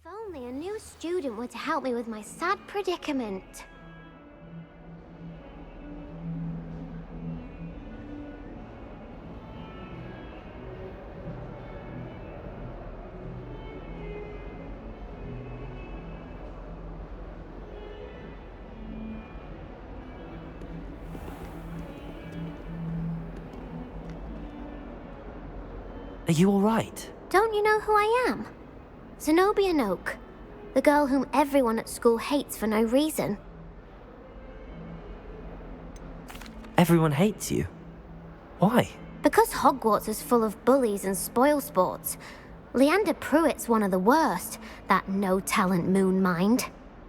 only a new student were to help me with my sad predicament. Are you all right? Don't you know who I am? Zenobia Noak, the girl whom everyone at school hates for no reason. Everyone hates you. Why? Because Hogwarts is full of bullies and spoilsports. Leander Pruitt's one of the worst, that no-talent moon mind.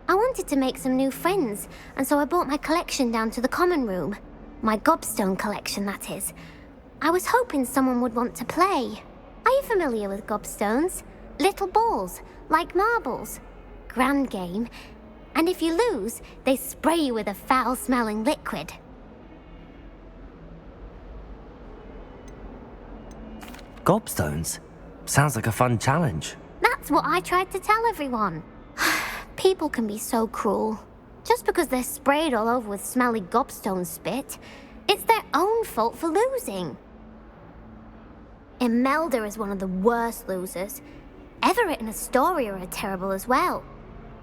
I wanted to make some new friends, and so I brought my collection down to the common room. My gobstone collection, that is. I was hoping someone would want to play. Are you familiar with gobstones? Little balls, like marbles. Grand game. And if you lose, they spray you with a foul-smelling liquid. Gobstones? Sounds like a fun challenge. That's what I tried to tell everyone. People can be so cruel. Just because they're sprayed all over with smelly gobstone spit, it's their own fault for losing. Imelda is one of the worst losers. Everett and Astoria are terrible as well.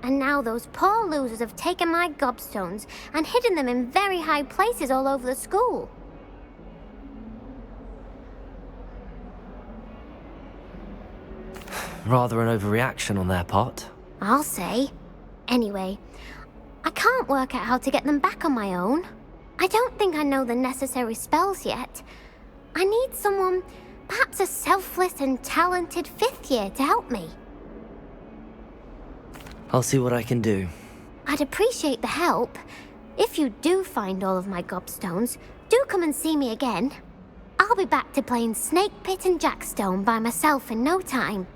And now those poor losers have taken my gobstones and hidden them in very high places all over the school. Rather an overreaction on their part. I'll say. Anyway, I can't work out how to get them back on my own. I don't think I know the necessary spells yet. I need someone, perhaps a selfless and talented fifth year to help me. I'll see what I can do. I'd appreciate the help. If you do find all of my gobstones, do come and see me again. I'll be back to playing Snake Pit and Jackstone by myself in no time.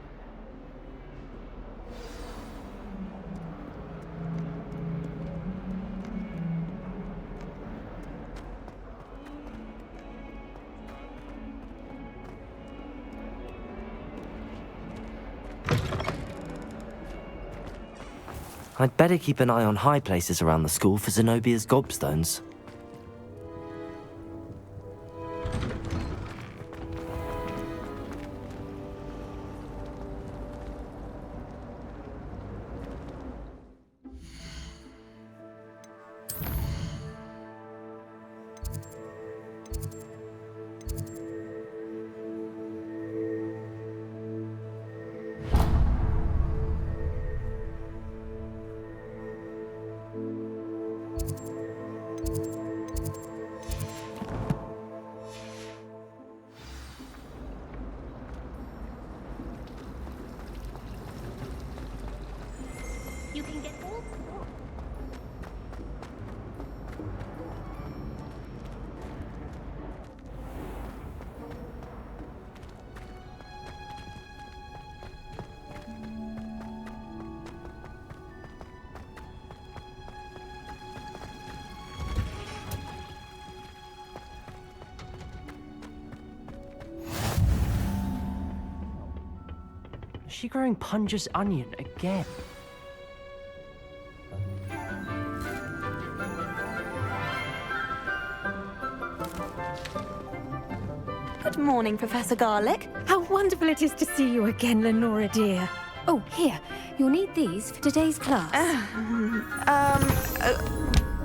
I'd better keep an eye on high places around the school for Zenobia's gobstones. You can get all... Is she growing Punja's onion again? Good morning, Professor Garlick. How wonderful it is to see you again, Lenora dear. Oh, here, you'll need these for today's class.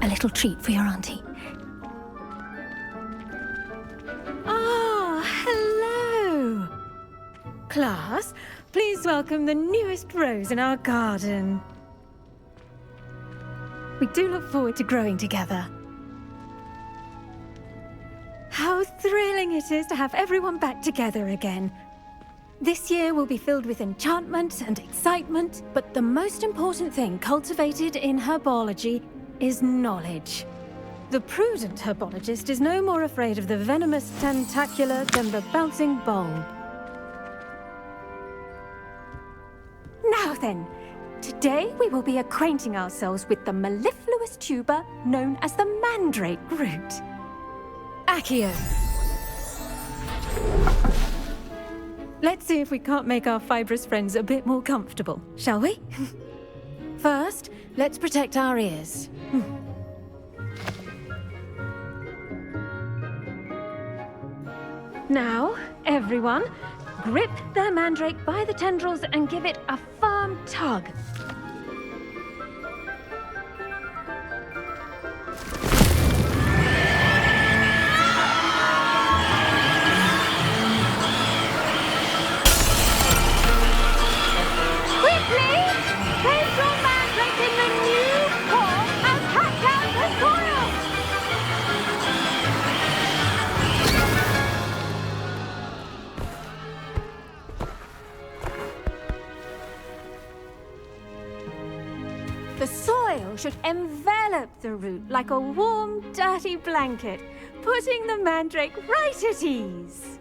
A little treat for your auntie. Ah, hello. Class, please welcome the newest rose in our garden. We do look forward to growing together. How thrilling it is to have everyone back together again. This year will be filled with enchantment and excitement, but the most important thing cultivated in herbology is knowledge. The prudent herbologist is no more afraid of the venomous tentacula than the bouncing bowl. Now then, today we will be acquainting ourselves with the mellifluous tuber known as the mandrake root. Accio. Let's see if we can't make our fibrous friends a bit more comfortable, shall we? First, let's protect our ears. Now, everyone, grip their mandrake by the tendrils and give it a firm tug. Quickly! Place your mandrake in the new core and cut down the soil! The soil should envelop the root like a warm, dirty blanket, putting the mandrake right at ease.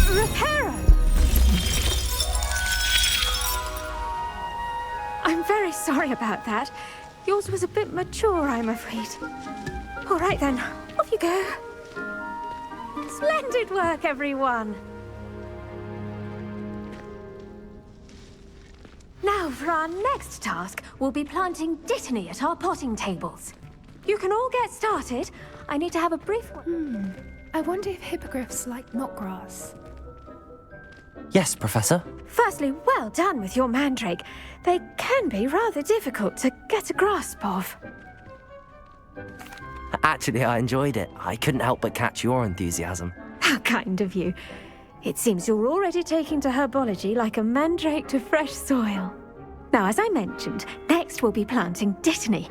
Reparo! I'm very sorry about that. Yours was a bit mature, I'm afraid. All right then, off you go. Splendid work, everyone. Now, for our next task, we'll be planting dittany at our potting tables. You can all get started. I need to have a brief... I wonder if hippogriffs like knotgrass. Yes, Professor. Firstly, well done with your mandrake. They can be rather difficult to get a grasp of. Actually, I enjoyed it. I couldn't help but catch your enthusiasm. How kind of you. It seems you're already taking to herbology like a mandrake to fresh soil. Now, as I mentioned, next we'll be planting dittany.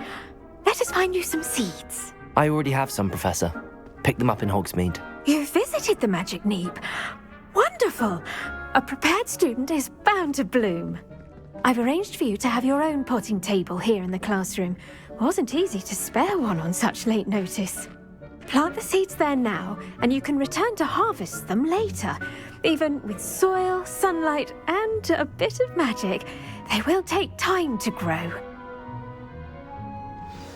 Let us find you some seeds. I already have some, Professor. Picked them up in Hogsmeade. You visited the Magic Neep. Wonderful! A prepared student is bound to bloom. I've arranged for you to have your own potting table here in the classroom. Wasn't easy to spare one on such late notice. Plant the seeds there now, and you can return to harvest them later. Even with soil, sunlight, and a bit of magic, they will take time to grow.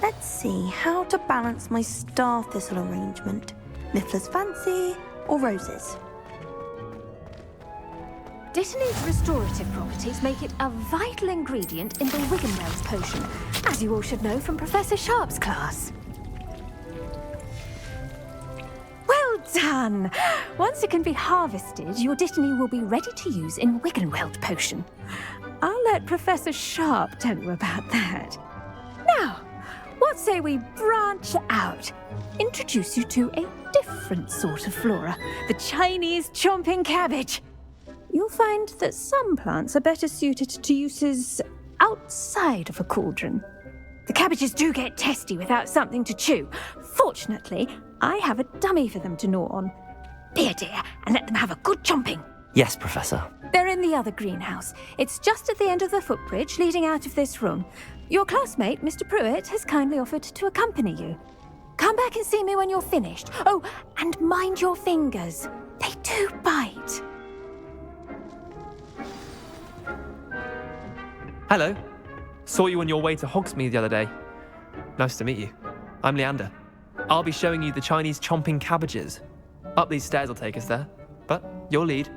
Let's see how to balance my star thistle arrangement. Niffler's Fancy or roses? Dittany's restorative properties make it a vital ingredient in the Wiggenweld potion, as you all should know from Professor Sharp's class. Well done! Once it can be harvested, your dittany will be ready to use in Wiggenweld potion. I'll let Professor Sharp tell you about that. Now, what say we branch out? Introduce you to a different sort of flora, the Chinese chomping cabbage. You'll find that some plants are better suited to uses outside of a cauldron. The cabbages do get testy without something to chew. Fortunately, I have a dummy for them to gnaw on. Be a dear and let them have a good chomping. Yes, Professor. They're in the other greenhouse. It's just at the end of the footbridge leading out of this room. Your classmate, Mr. Pruitt, has kindly offered to accompany you. Come back and see me when you're finished. Oh, and mind your fingers. They do bite. Hello. Saw you on your way to Hogsmeade the other day. Nice to meet you. I'm Leander. I'll be showing you the Chinese chomping cabbages. Up these stairs will take us there, but you'll lead.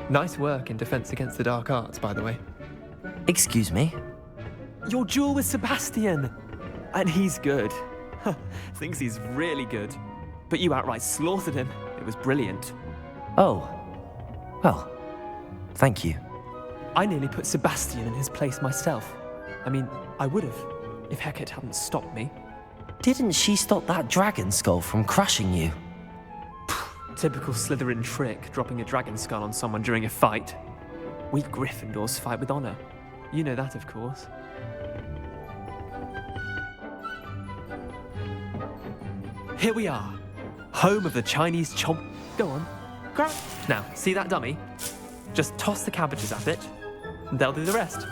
Nice work in Defense Against the Dark Arts, by the way. Excuse me? Your duel with Sebastian! And he's good. Thinks he's really good. But you outright slaughtered him. It was brilliant. Oh. Well, thank you. I nearly put Sebastian in his place myself. I mean, I would have, if Hecate hadn't stopped me. Didn't she stop that dragon skull from crushing you? Typical Slytherin trick, dropping a dragon skull on someone during a fight. We Gryffindors fight with honor. You know that, of course. Here we are, home of the Chinese chomp... Go on, grab it. Now, see that dummy? Just toss the cabbages at it, and they'll do the rest.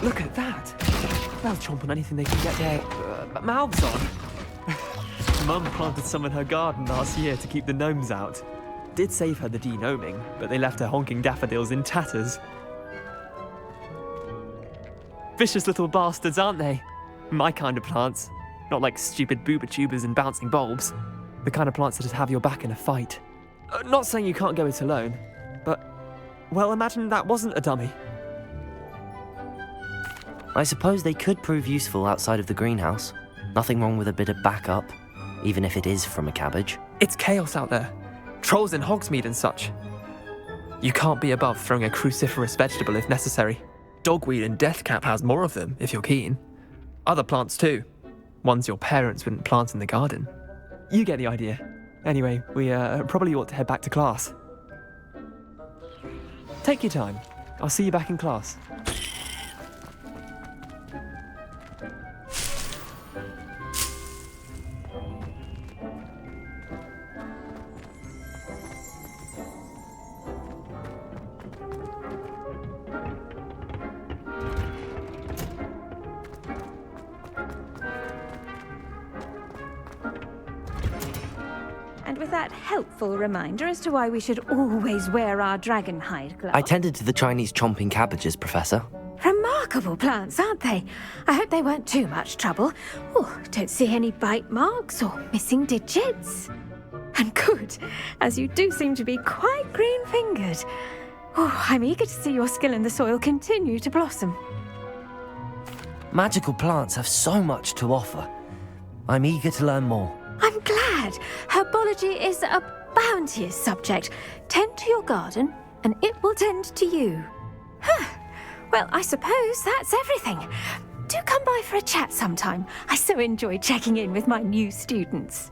Look at that. They'll chomp on anything they can get their mouths on. Mum planted some in her garden last year to keep the gnomes out. Did save her the de-gnoming, but they left her honking daffodils in tatters. Vicious little bastards, aren't they? My kind of plants. Not like stupid booba tubers and bouncing bulbs. The kind of plants that'd have your back in a fight. Not saying you can't go it alone, but, well, imagine that wasn't a dummy. I suppose they could prove useful outside of the greenhouse. Nothing wrong with a bit of backup, even if it is from a cabbage. It's chaos out there. Trolls in Hogsmeade and such. You can't be above throwing a cruciferous vegetable if necessary. Dogweed and deathcap has more of them, if you're keen. Other plants too. Ones your parents wouldn't plant in the garden. You get the idea. Anyway, we probably ought to head back to class. Take your time. I'll see you back in class. And with that helpful reminder as to why we should always wear our dragon hide gloves. I tended to the Chinese chomping cabbages, Professor. Remarkable plants, aren't they? I hope they weren't too much trouble. Oh, don't see any bite marks or missing digits. And good, as you do seem to be quite green-fingered. Oh, I'm eager to see your skill in the soil continue to blossom. Magical plants have so much to offer. I'm eager to learn more. I'm glad. Herbology is a bounteous subject. Tend to your garden, and it will tend to you. Huh. Well, I suppose that's everything. Do come by for a chat sometime. I so enjoy checking in with my new students.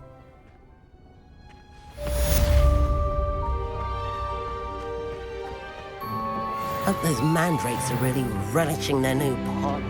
Hope those mandrakes are really relishing their new pot.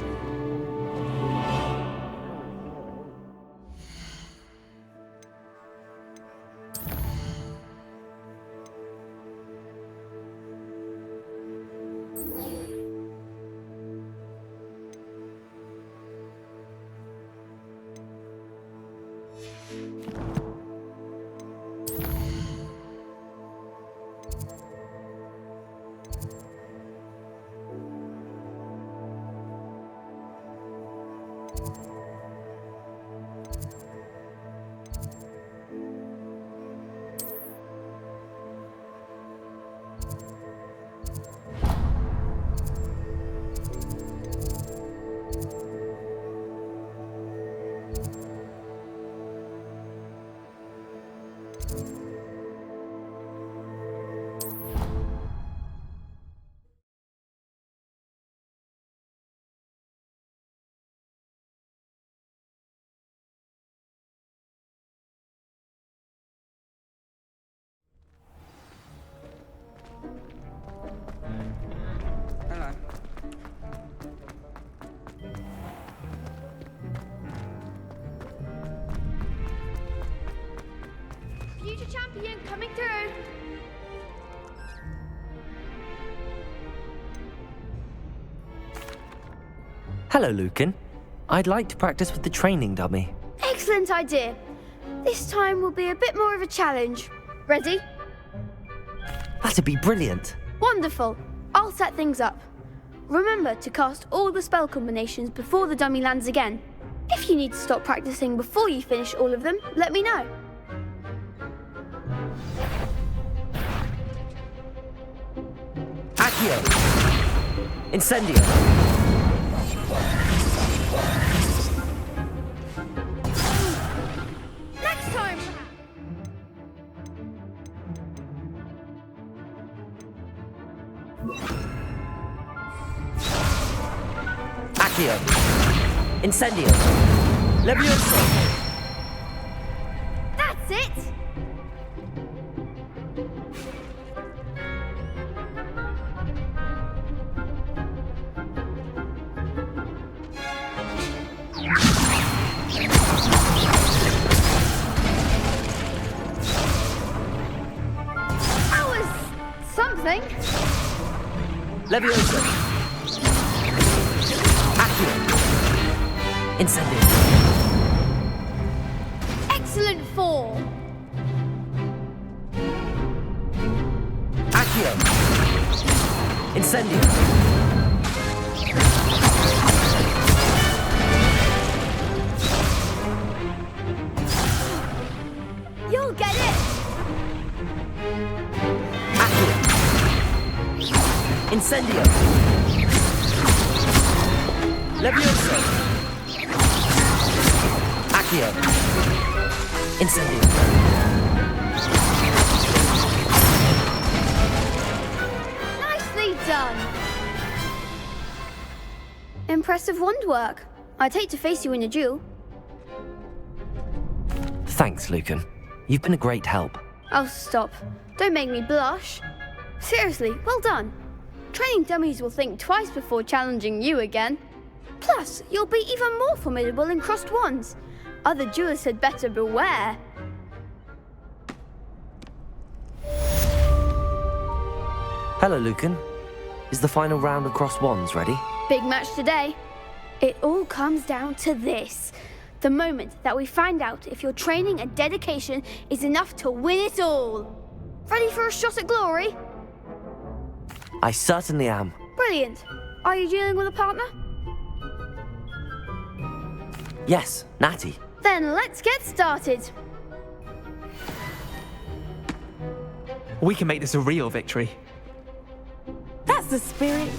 Hello. Future champion coming through. Hello, Lucan. I'd like to practice with the training dummy. Excellent idea. This time will be a bit more of a challenge. Ready? That'd be brilliant. Wonderful. I'll set things up. Remember to cast all the spell combinations before the dummy lands again. If you need to stop practicing before you finish all of them, let me know. Accio! Incendio! Next time! Accio! Incendio! Levioso! That's it! That was something. Levioso! Accio. Incendio. Excellent form! Accio. Incendio. You'll get it! Accio. Incendio. Levioso. Accio. Incendio. Nicely done! Impressive wand work. I'd hate to face you in a duel. Thanks, Lucan. You've been a great help. Oh, stop. Don't make me blush. Seriously, well done. Training dummies will think twice before challenging you again. Plus, you'll be even more formidable in crossed wands. Other duelists had better beware. Hello, Lucan. Is the final round of crossed wands ready? Big match today. It all comes down to this. The moment that we find out if your training and dedication is enough to win it all. Ready for a shot at glory? I certainly am. Brilliant. Are you dealing with a partner? Yes, Natty. Then let's get started. We can make this a real victory. That's the spirit.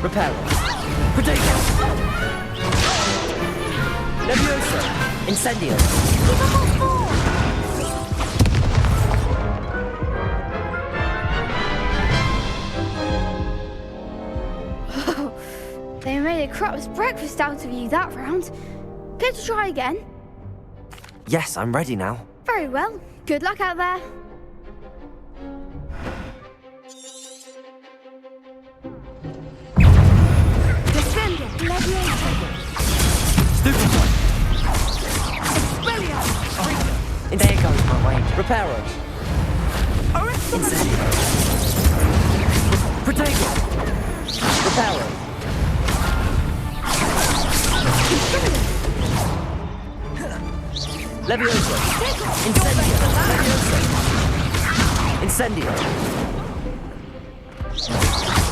Reparo. Protego. Levioso. Incendio. They made a crup's breakfast out of you that round. Care to try again? Yes, I'm ready now. Very well. Good luck out there. Stupid one. There goes my way. Reparo. Incendio. Protego. Reparo. Levioso. Incendio. Levioso. Incendio.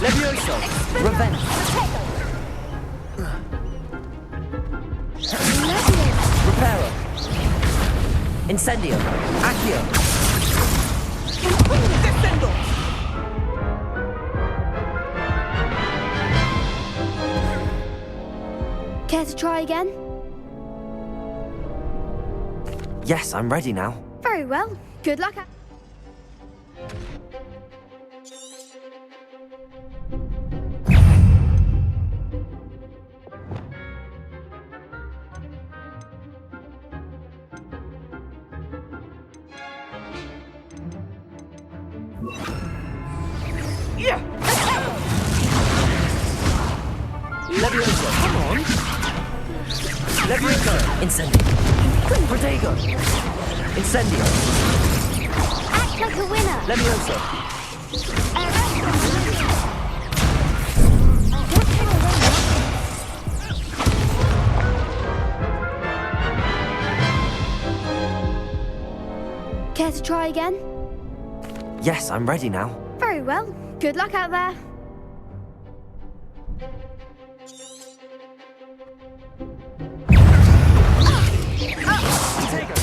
Levioso. Revenge. Reparo. Incendio. Accio. Descendo. Care to try again? Yes, I'm ready now. Very well. Good luck out. Levioso! Come on! Levioso! Incendio! Protego! Incendio! Act like a winner. Levioso! Care to try again? Yes, I'm ready now. Very well. Good luck out there. Protego!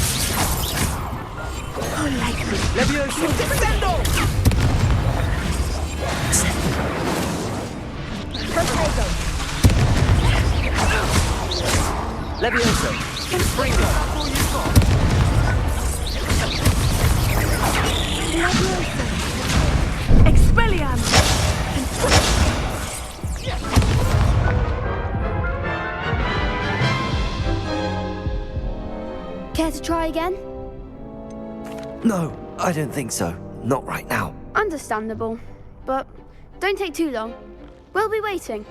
Levioso! Defendo! Protego! Levioso! Springo! Expelliarmus! Care to try again? No, I don't think so. Not right now. Understandable. But don't take too long. We'll be waiting.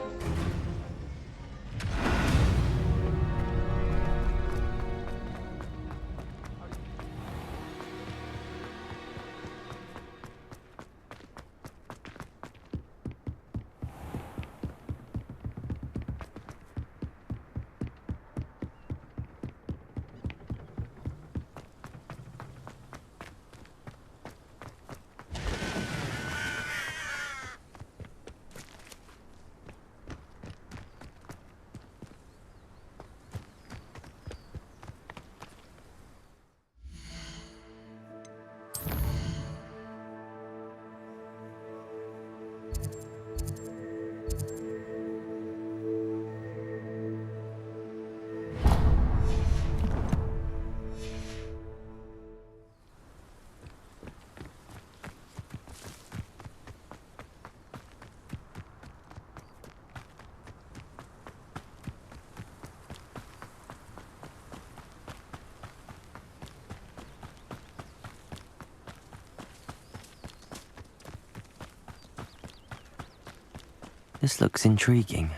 This looks intriguing.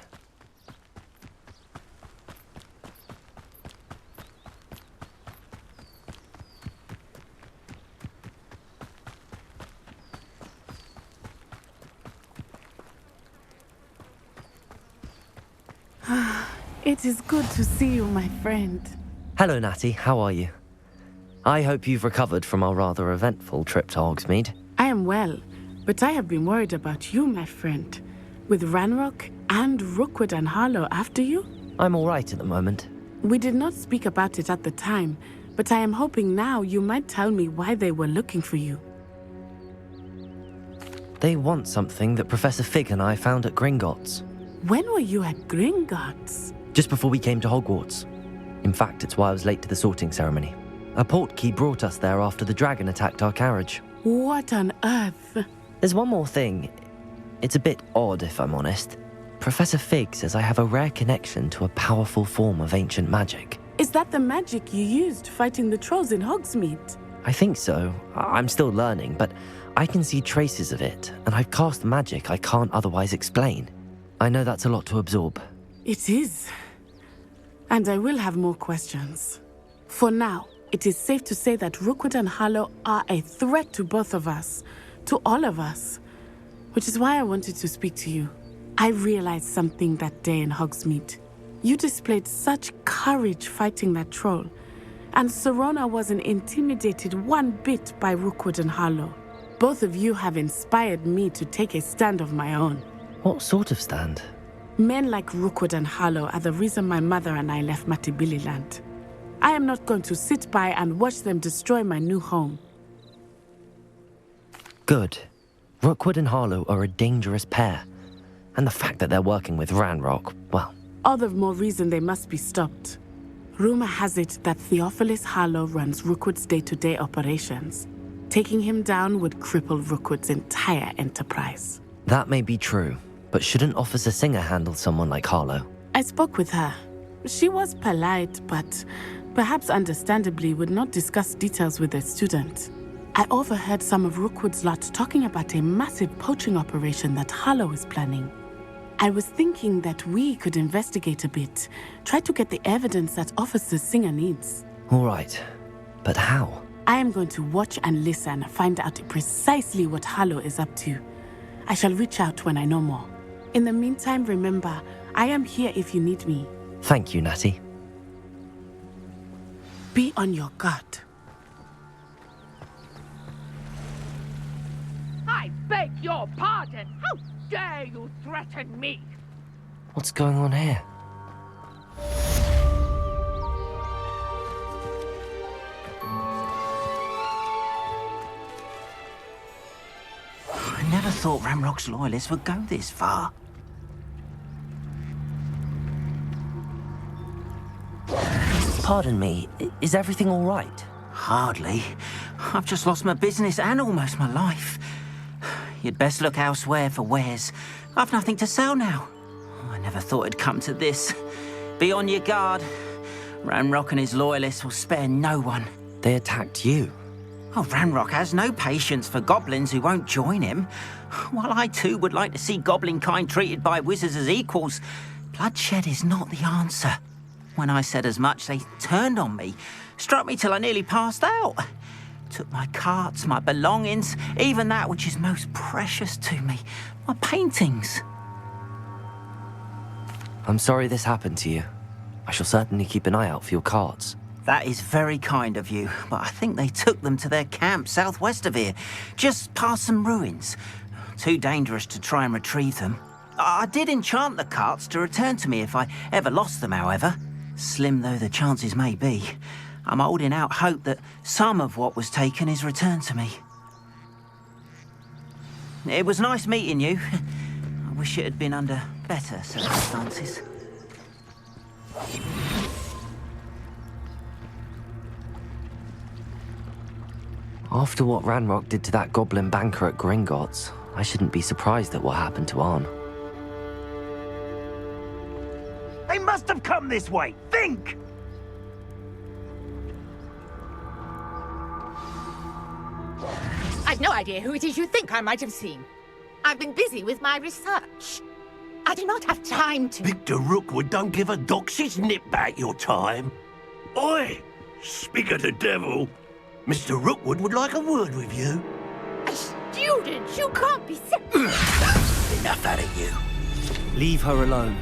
It is good to see you, my friend. Hello, Natty. How are you? I hope you've recovered from our rather eventful trip to Hogsmeade. I am well, but I have been worried about you, my friend. With Ranrock and Rookwood and Harlow after you? I'm all right at the moment. We did not speak about it at the time, but I am hoping now you might tell me why they were looking for you. They want something that Professor Fig and I found at Gringotts. When were you at Gringotts? Just before we came to Hogwarts. In fact, it's why I was late to the sorting ceremony. A portkey brought us there after the dragon attacked our carriage. What on earth? There's one more thing. It's a bit odd, if I'm honest. Professor Fig says I have a rare connection to a powerful form of ancient magic. Is that the magic you used fighting the trolls in Hogsmeade? I think so. I'm still learning, but I can see traces of it, and I've cast magic I can't otherwise explain. I know that's a lot to absorb. It is. And I will have more questions. For now, it is safe to say that Rookwood and Harlow are a threat to both of us, to all of us. Which is why I wanted to speak to you. I realized something that day in Hogsmeade. You displayed such courage fighting that troll, and Serona wasn't intimidated one bit by Rookwood and Harlow. Both of you have inspired me to take a stand of my own. What sort of stand? Men like Rookwood and Harlow are the reason my mother and I left Matibililand. I am not going to sit by and watch them destroy my new home. Good. Rookwood and Harlow are a dangerous pair. And the fact that they're working with Ranrock, well... All the more reason they must be stopped. Rumor has it that Theophilus Harlow runs Rookwood's day-to-day operations. Taking him down would cripple Rookwood's entire enterprise. That may be true, but shouldn't Officer Singer handle someone like Harlow? I spoke with her. She was polite, but perhaps understandably would not discuss details with a student. I overheard some of Rookwood's lot talking about a massive poaching operation that Harlow is planning. I was thinking that we could investigate a bit. Try to get the evidence that Officer Singer needs. All right. But how? I am going to watch and listen, find out precisely what Harlow is up to. I shall reach out when I know more. In the meantime, remember, I am here if you need me. Thank you, Natty. Be on your guard. I beg your pardon! How dare you threaten me? What's going on here? I never thought Ramrock's loyalists would go this far. Pardon me, is everything all right? Hardly. I've just lost my business and almost my life. You'd best look elsewhere for wares. I've nothing to sell now. I never thought it'd come to this. Be on your guard. Ramrock and his loyalists will spare no one. They attacked you. Oh, Ranrock has no patience for goblins who won't join him. While I too would like to see goblin kind treated by wizards as equals, bloodshed is not the answer. When I said as much, they turned on me, struck me till I nearly passed out. Took my carts, my belongings, even that which is most precious to me, my paintings. I'm sorry this happened to you. I shall certainly keep an eye out for your carts. That is very kind of you, but I think they took them to their camp southwest of here, just past some ruins. Too dangerous to try and retrieve them. I did enchant the carts to return to me if I ever lost them, however. Slim though the chances may be, I'm holding out hope that some of what was taken is returned to me. It was nice meeting you. I wish it had been under better circumstances. After what Ranrock did to that goblin banker at Gringotts, I shouldn't be surprised at what happened to Arn. They must have come this way! Think! I've no idea who it is you think I might have seen. I've been busy with my research. I do not have time to... Victor Rookwood don't give a doxy's nip back your time. Oi! Speak of the devil. Mr. Rookwood would like a word with you. A student? You can't be sick. Enough out of you. Leave her alone.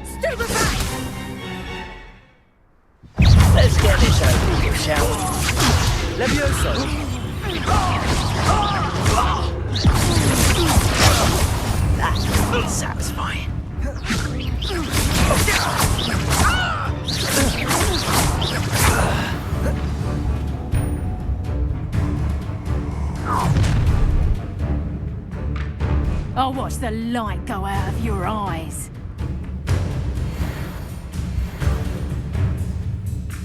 Stand aside! Let's get this over with, shall we? Levioso! That's satisfying. I'll watch the light go out of your eyes.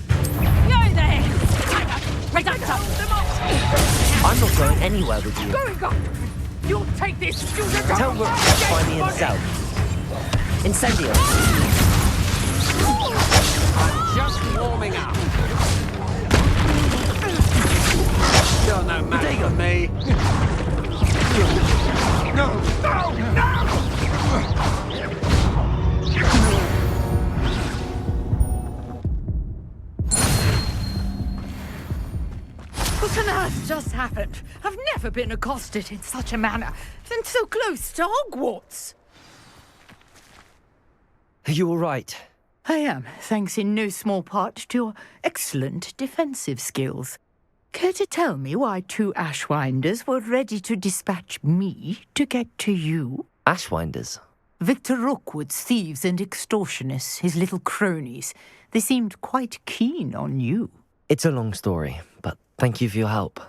Go there! I'm not going anywhere with you. Going on! You'll take this student! Tell Rook to find me himself. Incendio. I'm just warming up. You're no match for me. No! No! No! What on earth just happened? I've never been accosted in such a manner, and so close to Hogwarts. Are you all right? I am, thanks in no small part to your excellent defensive skills. Care to tell me why two Ashwinders were ready to dispatch me to get to you? Ashwinders? Victor Rookwood's thieves and extortionists, his little cronies. They seemed quite keen on you. It's a long story, but thank you for your help.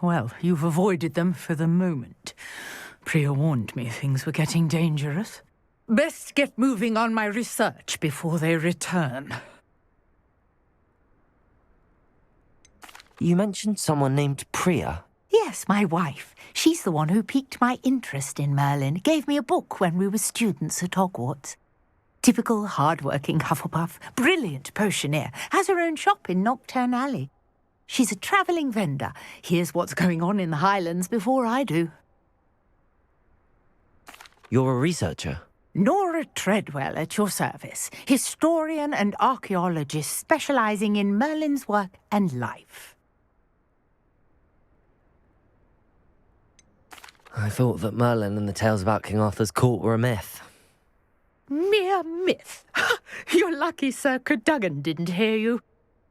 Well, you've avoided them for the moment. Priya warned me things were getting dangerous. Best get moving on my research before they return. You mentioned someone named Priya. Yes, my wife. She's the one who piqued my interest in Merlin. Gave me a book when we were students at Hogwarts. Typical hard-working Hufflepuff, brilliant potioneer, has her own shop in Knockturn Alley. She's a travelling vendor. Hears what's going on in the Highlands before I do. You're a researcher? Nora Treadwell at your service, historian and archaeologist specializing in Merlin's work and life. I thought that Merlin and the tales about King Arthur's court were a myth. Mere myth. You're lucky Sir Cadogan didn't hear you.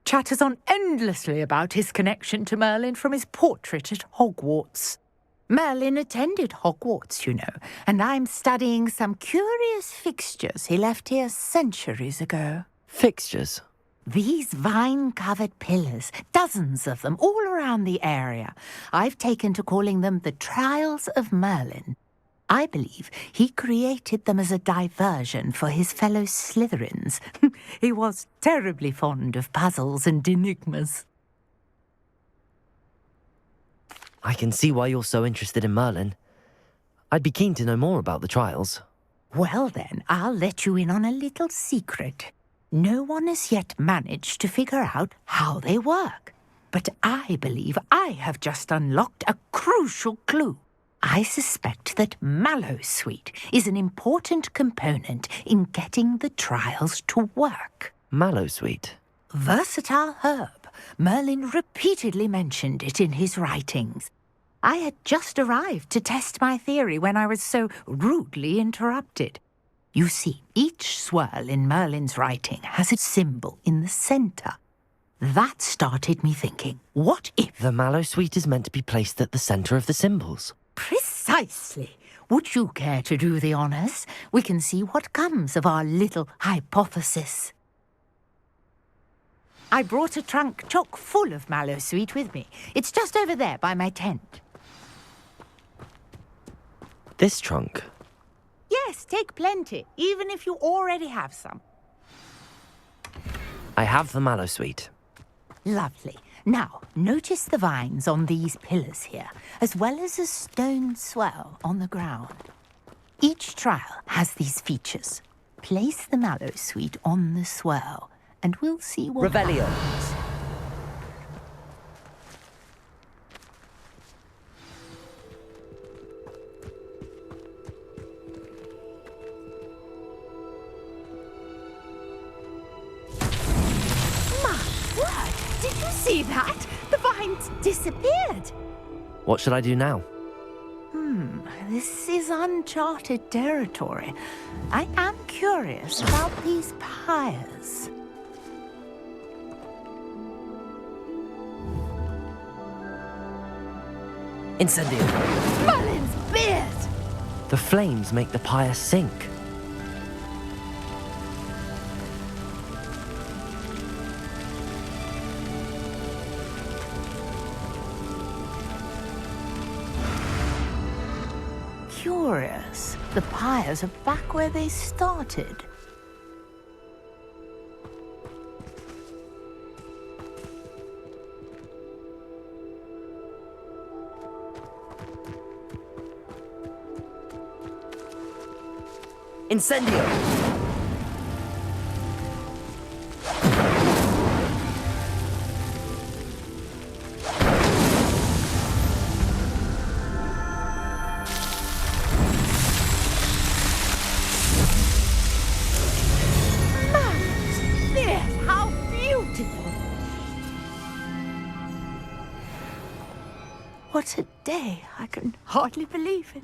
Chatters on endlessly about his connection to Merlin from his portrait at Hogwarts. Merlin attended Hogwarts, you know, and I'm studying some curious fixtures he left here centuries ago. Fixtures? These vine-covered pillars, dozens of them, all around the area. I've taken to calling them the Trials of Merlin. I believe he created them as a diversion for his fellow Slytherins. He was terribly fond of puzzles and enigmas. I can see why you're so interested in Merlin. I'd be keen to know more about the trials. Well then, I'll let you in on a little secret. No one has yet managed to figure out how they work. But I believe I have just unlocked a crucial clue. I suspect that mallowsweet is an important component in getting the trials to work. Mallowsweet? Versatile herb. Merlin repeatedly mentioned it in his writings. I had just arrived to test my theory when I was so rudely interrupted. You see, each swirl in Merlin's writing has a symbol in the centre. That started me thinking, what if... The mallowsweet is meant to be placed at the centre of the symbols. Precisely. Would you care to do the honours? We can see what comes of our little hypothesis. I brought a trunk chock full of mallowsweet with me. It's just over there by my tent. This trunk? Yes, take plenty, even if you already have some. I have the mallowsweet. Lovely. Now, notice the vines on these pillars here, as well as a stone swell on the ground. Each trial has these features. Place the mallowsweet on the swell, and we'll see what Revelio. happens. Did you see that? The vines disappeared. What should I do now? This is uncharted territory. I am curious about these pyres. Incendio. Merlin's beard! The flames make the pyre sink. Curious. The pyres are back where they started. Incendio! How beautiful! What a day! I can hardly believe it.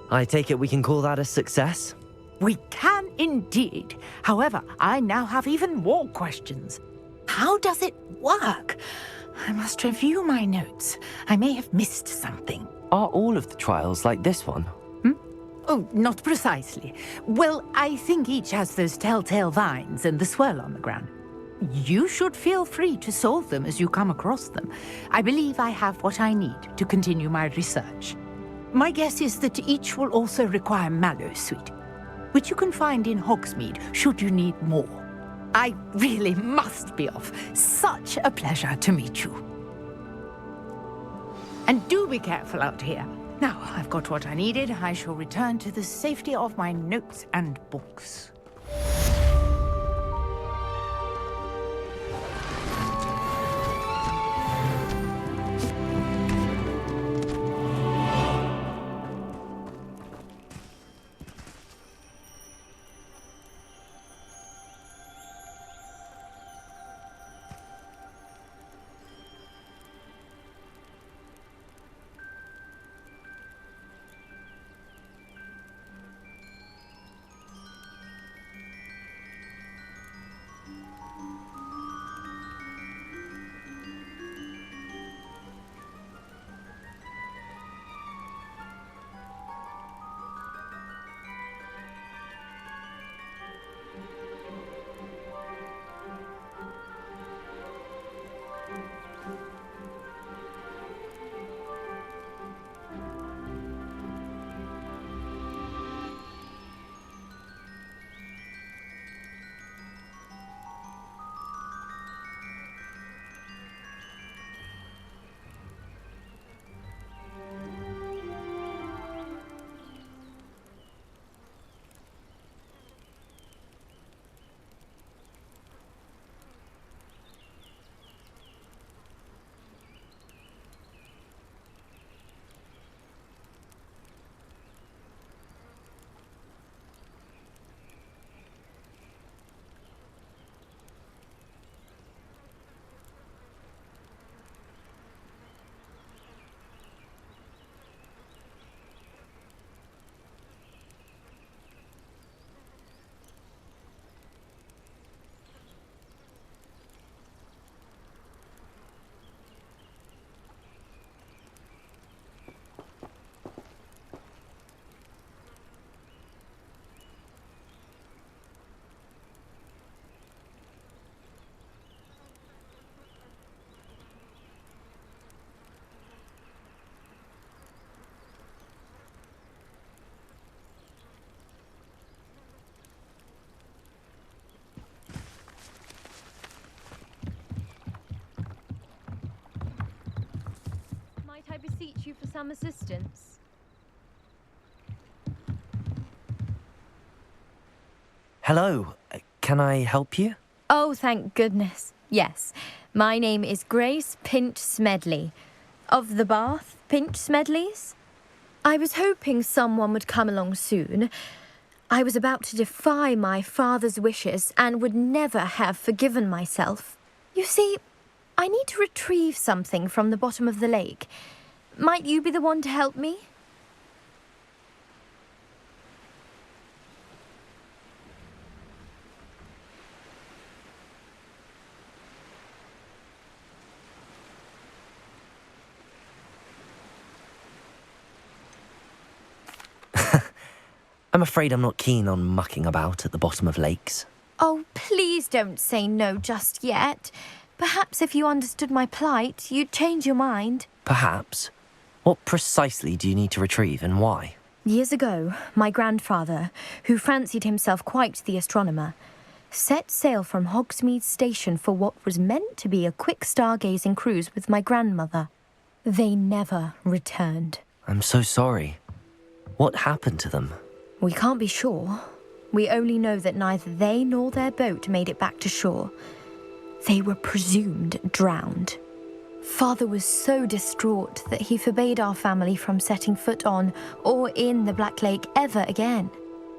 I take it we can call that a success? We can indeed. However, I now have even more questions. How does it work? I must review my notes. I may have missed something. Are all of the trials like this one? Oh, not precisely. Well, I think each has those telltale vines and the swirl on the ground. You should feel free to solve them as you come across them. I believe I have what I need to continue my research. My guess is that each will also require mallowsweet, which you can find in Hogsmeade should you need more. I really must be off. Such a pleasure to meet you. And do be careful out here. Now I've got what I needed, I shall return to the safety of my notes and books. Might I beseech you for some assistance? Hello, can I help you? Oh, thank goodness. Yes. My name is Grace Pinch Smedley. Of the Bath Pinch Smedleys? I was hoping someone would come along soon. I was about to defy my father's wishes and would never have forgiven myself. You see, I need to retrieve something from the bottom of the lake. Might you be the one to help me? I'm afraid I'm not keen on mucking about at the bottom of lakes. Oh, please don't say no just yet. Perhaps if you understood my plight, you'd change your mind. Perhaps. What precisely do you need to retrieve and why? Years ago, my grandfather, who fancied himself quite the astronomer, set sail from Hogsmeade Station for what was meant to be a quick stargazing cruise with my grandmother. They never returned. I'm so sorry. What happened to them? We can't be sure. We only know that neither they nor their boat made it back to shore. They were presumed drowned. Father was so distraught that he forbade our family from setting foot on or in the Black Lake ever again.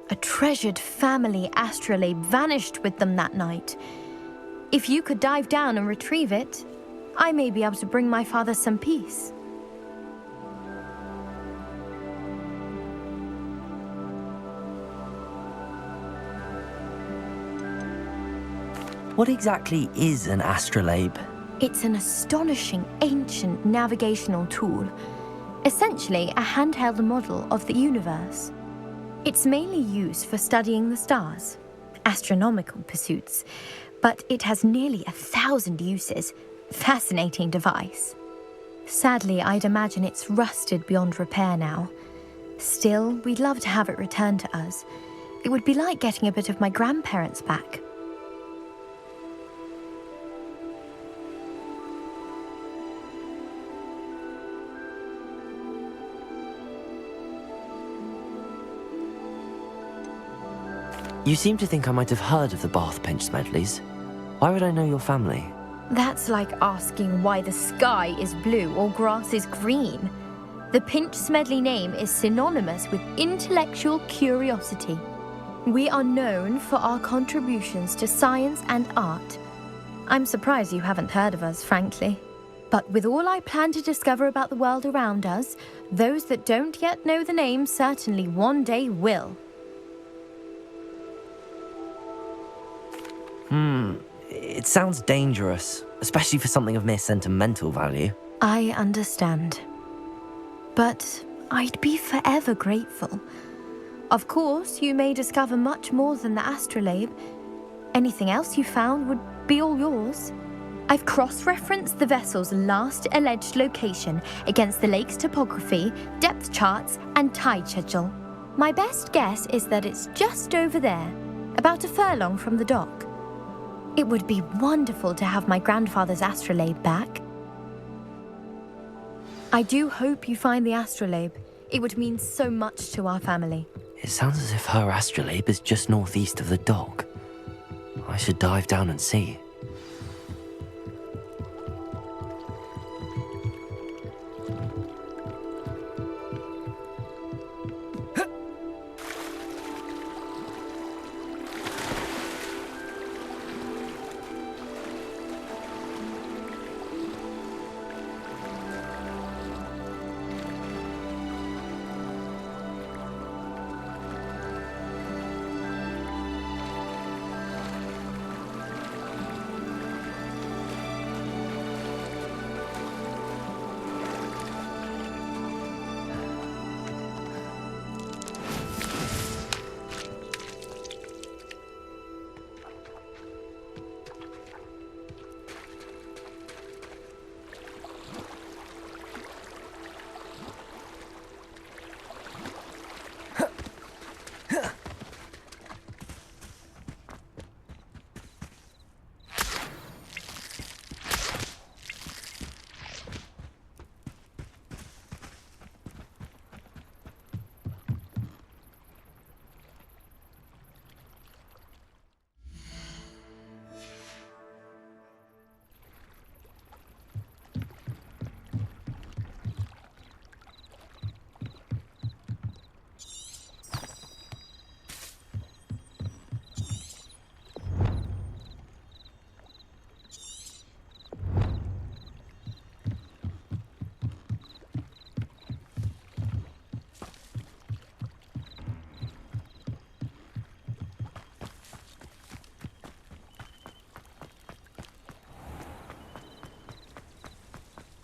A treasured family astrolabe vanished with them that night. If you could dive down and retrieve it, I may be able to bring my father some peace. What exactly is an astrolabe? It's an astonishing ancient navigational tool, essentially a handheld model of the universe. It's mainly used for studying the stars, astronomical pursuits, but it has nearly 1,000 uses. Fascinating device. Sadly, I'd imagine it's rusted beyond repair now. Still, we'd love to have it returned to us. It would be like getting a bit of my grandparents back. You seem to think I might have heard of the Bath Pinch Smedleys. Why would I know your family? That's like asking why the sky is blue or grass is green. The Pinch Smedley name is synonymous with intellectual curiosity. We are known for our contributions to science and art. I'm surprised you haven't heard of us, frankly. But with all I plan to discover about the world around us, those that don't yet know the name certainly one day will. It sounds dangerous, especially for something of mere sentimental value. I understand. But I'd be forever grateful. Of course, you may discover much more than the astrolabe. Anything else you found would be all yours. I've cross-referenced the vessel's last alleged location against the lake's topography, depth charts, and tide schedule. My best guess is that it's just over there, about a furlong from the dock. It would be wonderful to have my grandfather's astrolabe back. I do hope you find the astrolabe. It would mean so much to our family. It sounds as if her astrolabe is just northeast of the dock. I should dive down and see.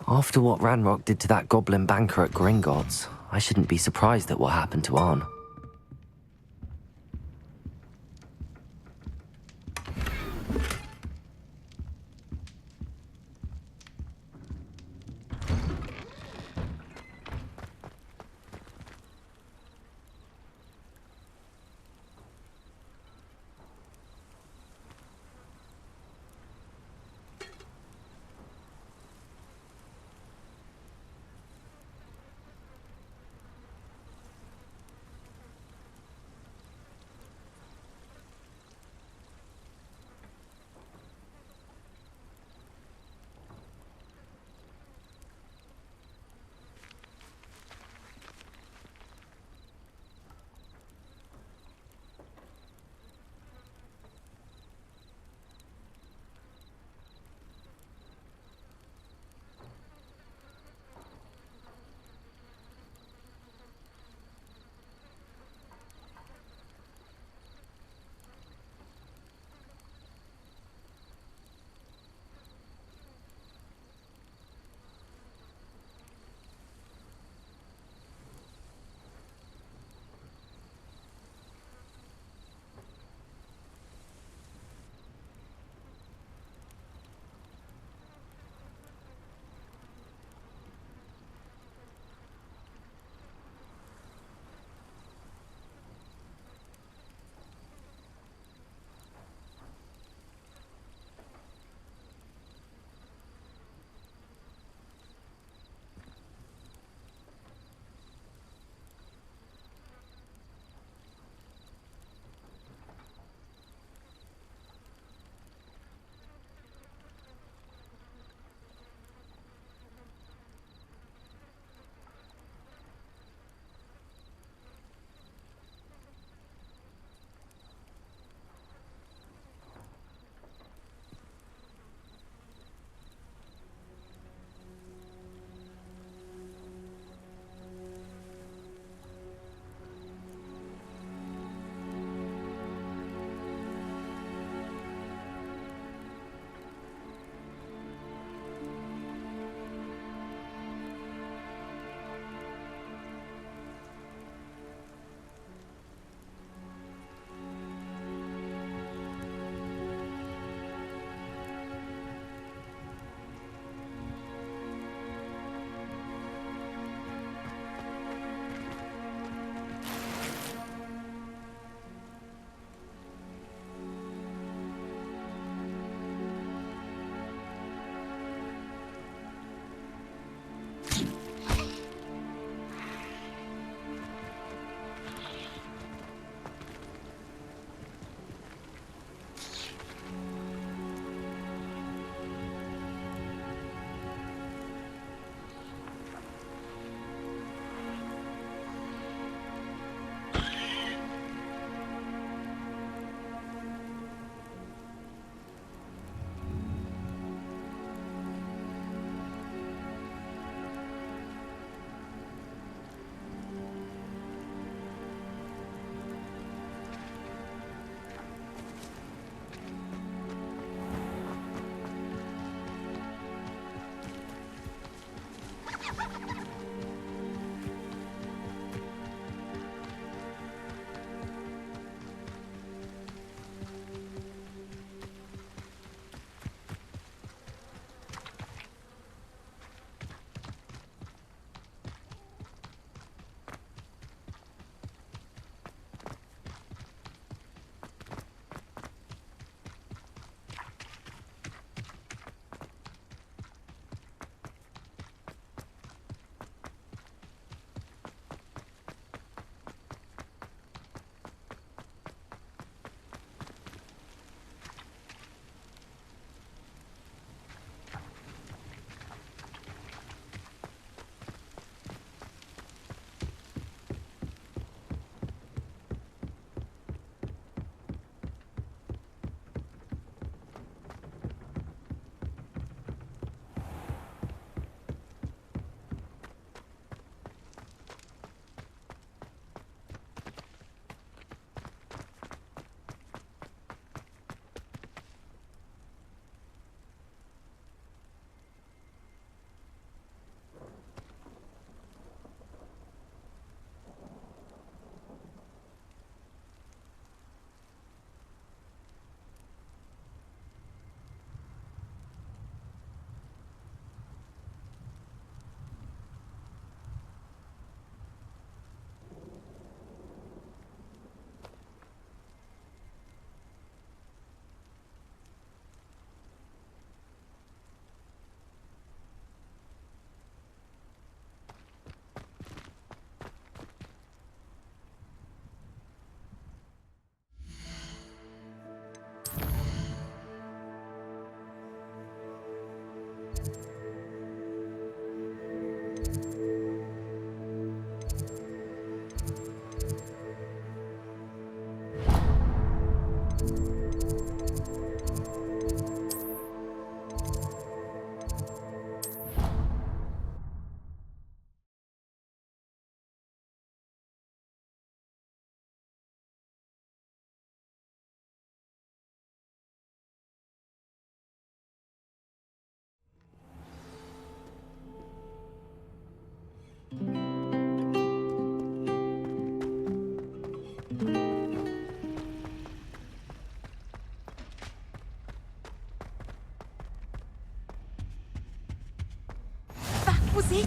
After what Ranrock did to that goblin banker at Gringotts, I shouldn't be surprised at what happened to Arn.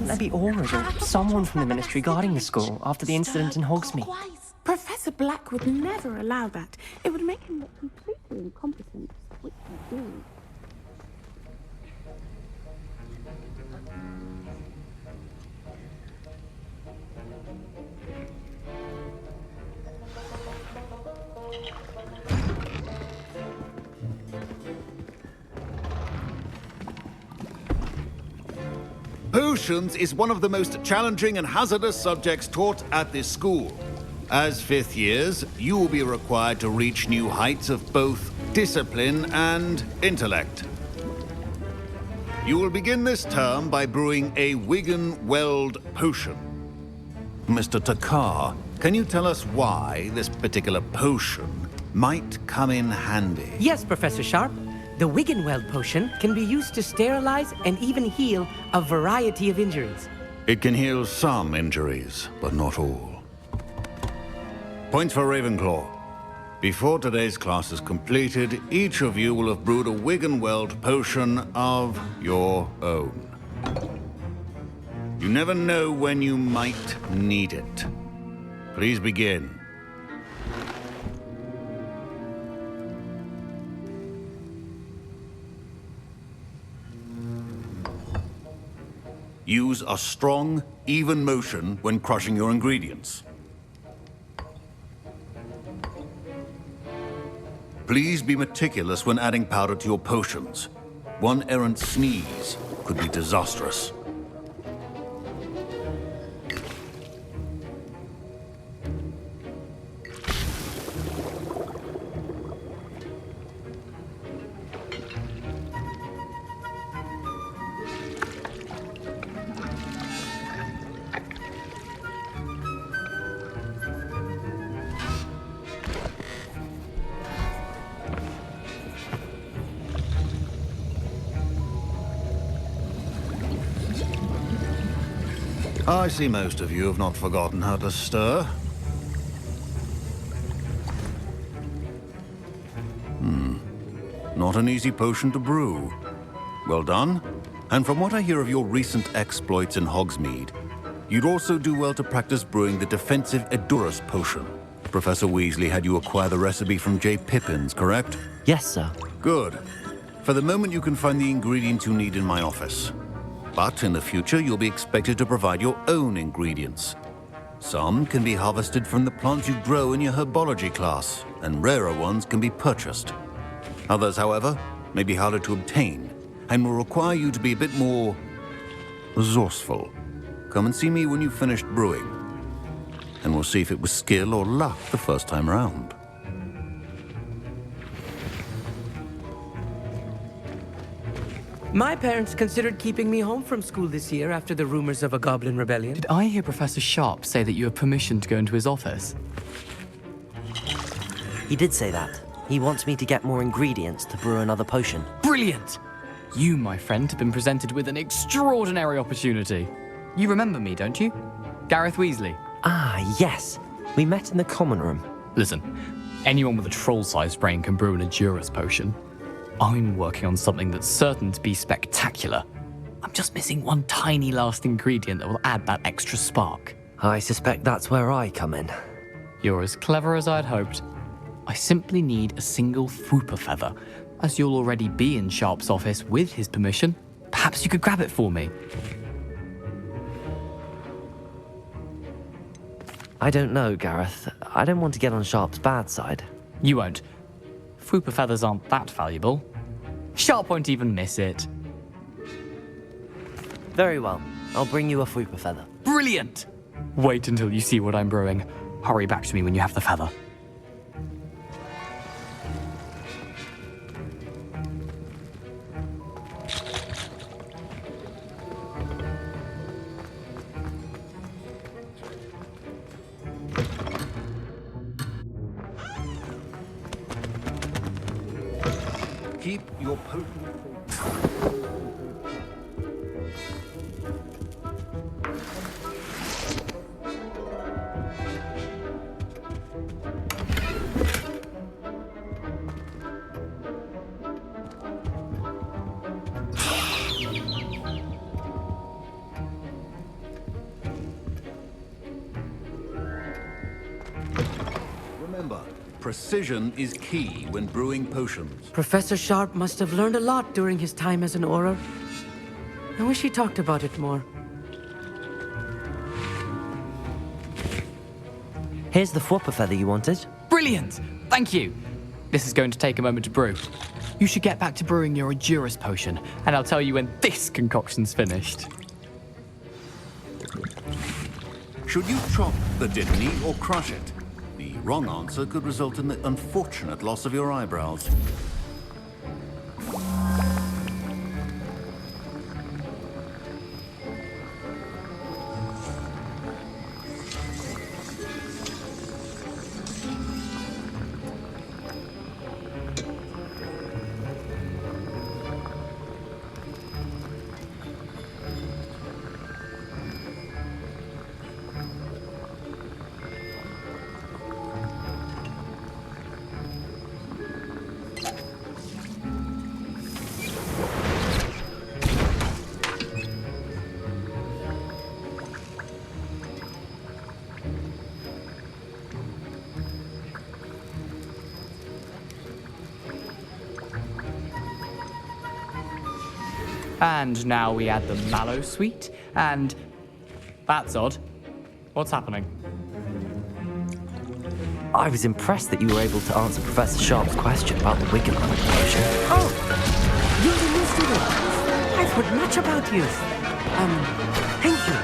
Maybe Aura or someone from the Ministry guarding the school after the incident in Hogsmeade. Professor Black would never allow that. It would make him look completely incompetent. Which he is. Potions is one of the most challenging and hazardous subjects taught at this school. As fifth years, you will be required to reach new heights of both discipline and intellect. You will begin this term by brewing a Wigan-Weld potion. Mr. Takar, can you tell us why this particular potion might come in handy? Yes, Professor Sharp. The Wigan-Weld potion can be used to sterilize and even heal a variety of injuries. It can heal some injuries, but not all. Points for Ravenclaw. Before today's class is completed, each of you will have brewed a Wigan-Weld potion of your own. You never know when you might need it. Please begin. Use a strong, even motion when crushing your ingredients. Please be meticulous when adding powder to your potions. One errant sneeze could be disastrous. I see most of you have not forgotten how to stir. Not an easy potion to brew. Well done. And from what I hear of your recent exploits in Hogsmeade, you'd also do well to practice brewing the defensive Edurus potion. Professor Weasley had you acquire the recipe from J. Pippin's, correct? Yes, sir. Good. For the moment, you can find the ingredients you need in my office. But in the future, you'll be expected to provide your own ingredients. Some can be harvested from the plants you grow in your herbology class, and rarer ones can be purchased. Others, however, may be harder to obtain, and will require you to be a bit more resourceful. Come and see me when you've finished brewing, and we'll see if it was skill or luck the first time around. My parents considered keeping me home from school this year after the rumors of a goblin rebellion. Did I hear Professor Sharp say that you have permission to go into his office? He did say that. He wants me to get more ingredients to brew another potion. Brilliant! You, my friend, have been presented with an extraordinary opportunity. You remember me, don't you? Gareth Weasley. Ah, yes. We met in the common room. Listen, anyone with a troll-sized brain can brew an Edurus potion. I'm working on something that's certain to be spectacular. I'm just missing one tiny last ingredient that will add that extra spark. I suspect that's where I come in. You're as clever as I'd hoped. I simply need a single Fwooper feather. As you'll already be in Sharp's office with his permission, perhaps you could grab it for me. I don't know, Gareth. I don't want to get on Sharp's bad side. You won't. Fwooper feathers aren't that valuable. Sharp won't even miss it. Very well. I'll bring you a Fwooper feather. Brilliant! Wait until you see what I'm brewing. Hurry back to me when you have the feather. Keep your Remember, precision is key when brewing potions. Professor Sharp must have learned a lot during his time as an Auror. I wish he talked about it more. Here's the Fwopper feather you wanted. Brilliant! Thank you! This is going to take a moment to brew. You should get back to brewing your Adurus potion, and I'll tell you when this concoction's finished. Should you chop the Didney or crush it? The wrong answer could result in the unfortunate loss of your eyebrows. And now we add the mallow sweet, and... That's odd. What's happening? I was impressed that you were able to answer Professor Sharp's question about the Wiggenweld potion. Oh! You're the new student. I've heard much about you. Thank you.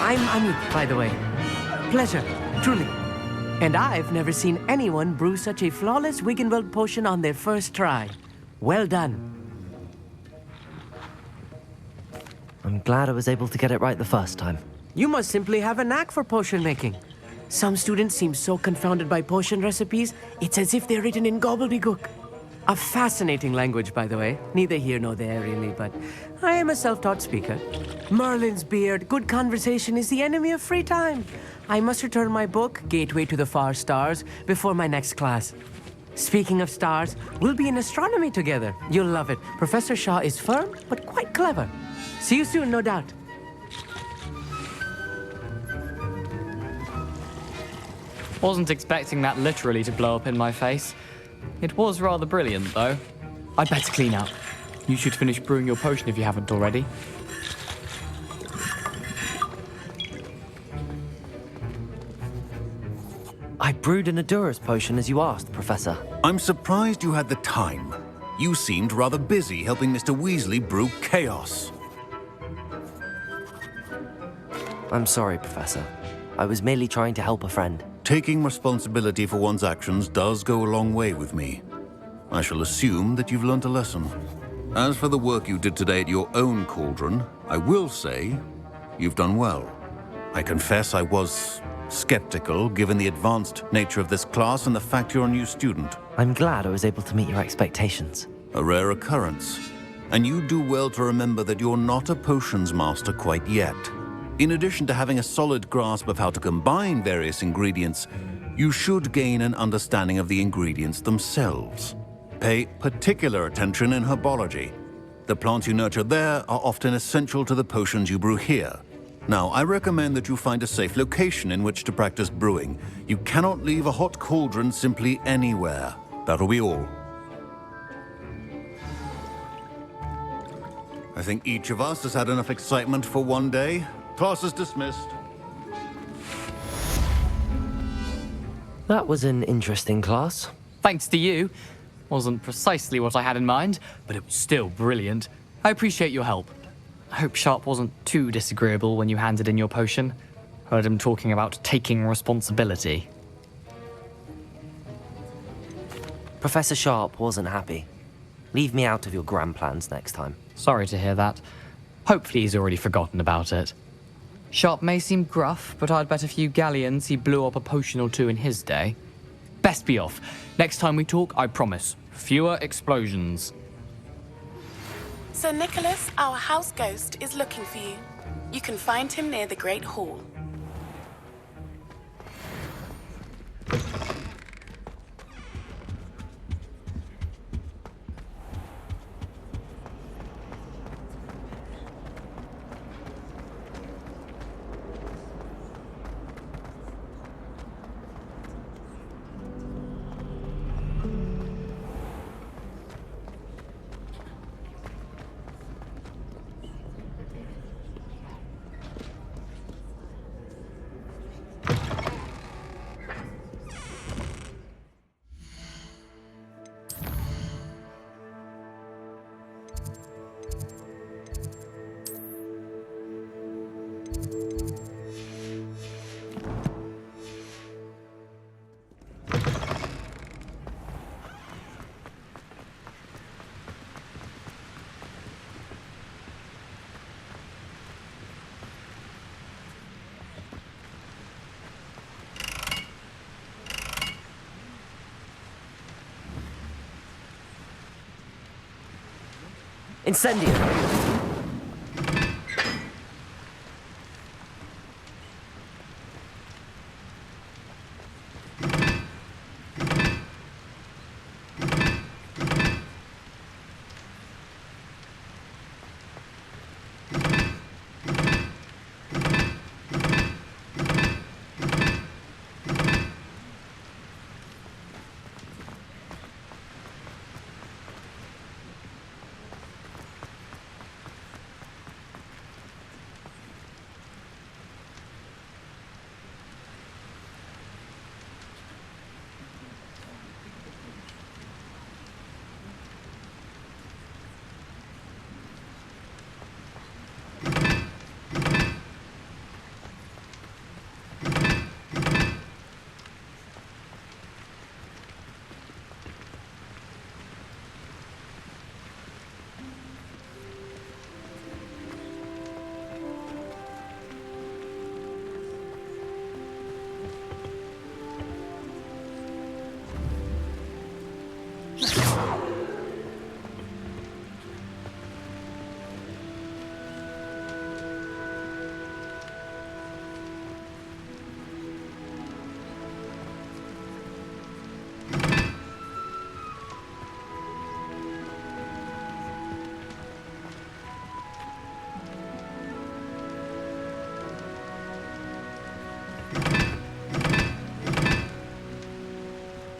I'm Amit, by the way. Pleasure, truly. And I've never seen anyone brew such a flawless Wiggenweld potion on their first try. Well done. I'm glad I was able to get it right the first time. You must simply have a knack for potion making. Some students seem so confounded by potion recipes, it's as if they're written in gobbledygook. A fascinating language, by the way. Neither here nor there, really, but I am a self-taught speaker. Merlin's beard, good conversation is the enemy of free time. I must return my book, Gateway to the Far Stars, before my next class. Speaking of stars, we'll be in astronomy together. You'll love it. Professor Shaw is firm, but quite clever. See you soon, no doubt. Wasn't expecting that literally to blow up in my face. It was rather brilliant, though. I'd better clean up. You should finish brewing your potion if you haven't already. I brewed an Adurus potion as you asked, Professor. I'm surprised you had the time. You seemed rather busy helping Mr. Weasley brew chaos. I'm sorry, Professor. I was merely trying to help a friend. Taking responsibility for one's actions does go a long way with me. I shall assume that you've learnt a lesson. As for the work you did today at your own cauldron, I will say you've done well. I confess I was skeptical given the advanced nature of this class and the fact you're a new student. I'm glad I was able to meet your expectations. A rare occurrence. And you do well to remember that you're not a potions master quite yet. In addition to having a solid grasp of how to combine various ingredients, you should gain an understanding of the ingredients themselves. Pay particular attention in herbology. The plants you nurture there are often essential to the potions you brew here. Now, I recommend that you find a safe location in which to practice brewing. You cannot leave a hot cauldron simply anywhere. That'll be all. I think each of us has had enough excitement for one day. Class is dismissed. That was an interesting class. Thanks to you. Wasn't precisely what I had in mind, but it was still brilliant. I appreciate your help. I hope Sharp wasn't too disagreeable when you handed in your potion. Heard him talking about taking responsibility. Professor Sharp wasn't happy. Leave me out of your grand plans next time. Sorry to hear that. Hopefully he's already forgotten about it. Sharp may seem gruff, but I'd bet a few galleons he blew up a potion or two in his day. Best be off. Next time we talk, I promise, fewer explosions. Sir Nicholas, our house ghost, is looking for you. You can find him near the Great Hall. Incendio!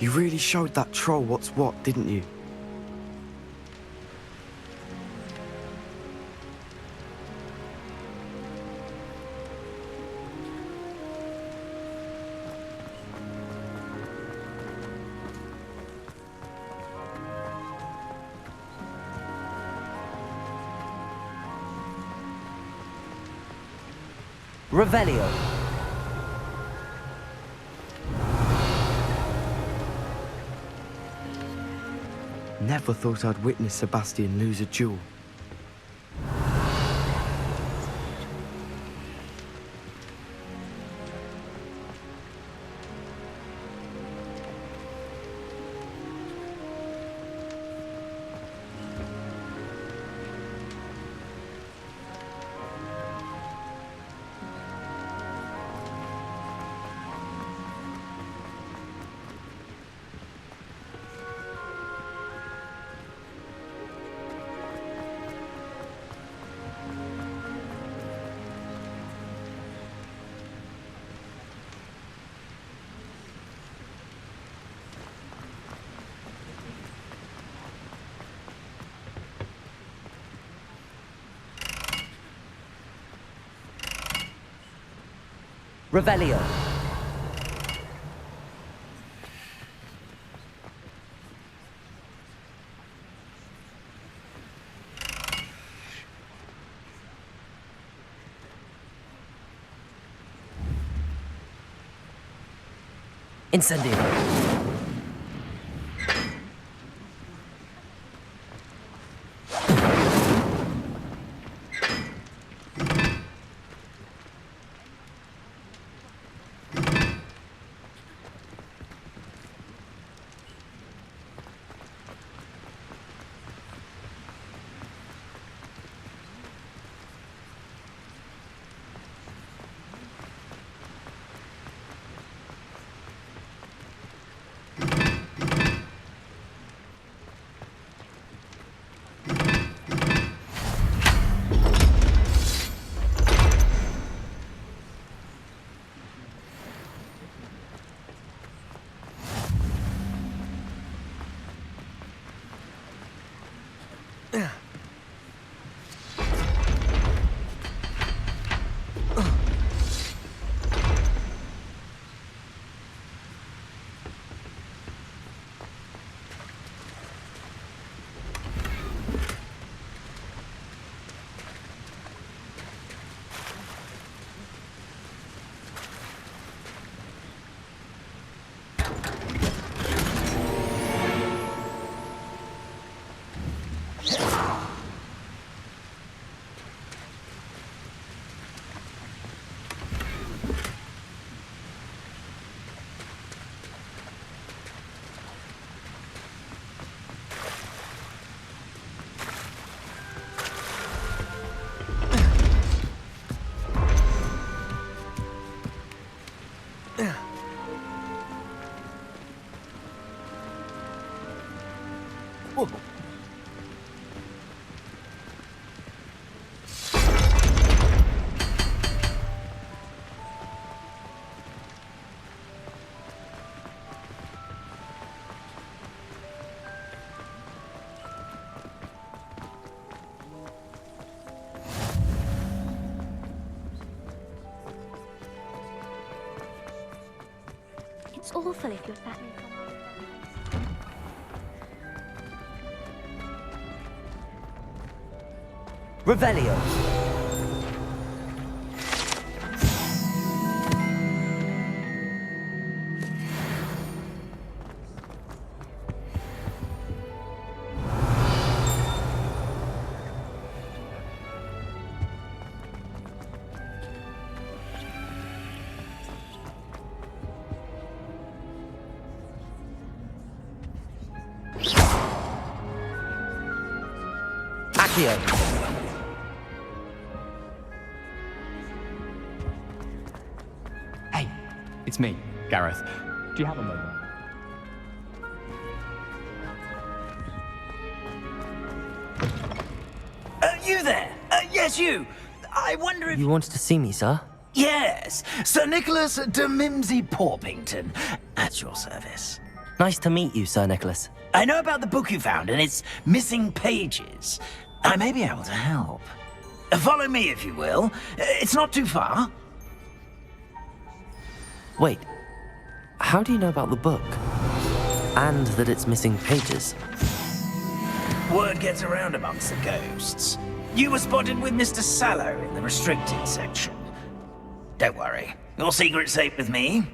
You really showed that troll what's what, didn't you? Revelio. Never thought I'd witness Sebastian lose a duel. Revelio. Incendio. Whoa. It's awful if you're sat in Revelio. Accio. Hey, it's me, Gareth. Do you have a moment? You there? Yes, you. I wonder if... You wanted to see me, sir? Yes, Sir Nicholas de Mimsy Porpington, at your service. Nice to meet you, Sir Nicholas. I know about the book you found and its missing pages. I may be able to help. Follow me, if you will. It's not too far. Wait, how do you know about the book? And that it's missing pages? Word gets around amongst the ghosts. You were spotted with Mr. Sallow in the restricted section. Don't worry, your secret's safe with me.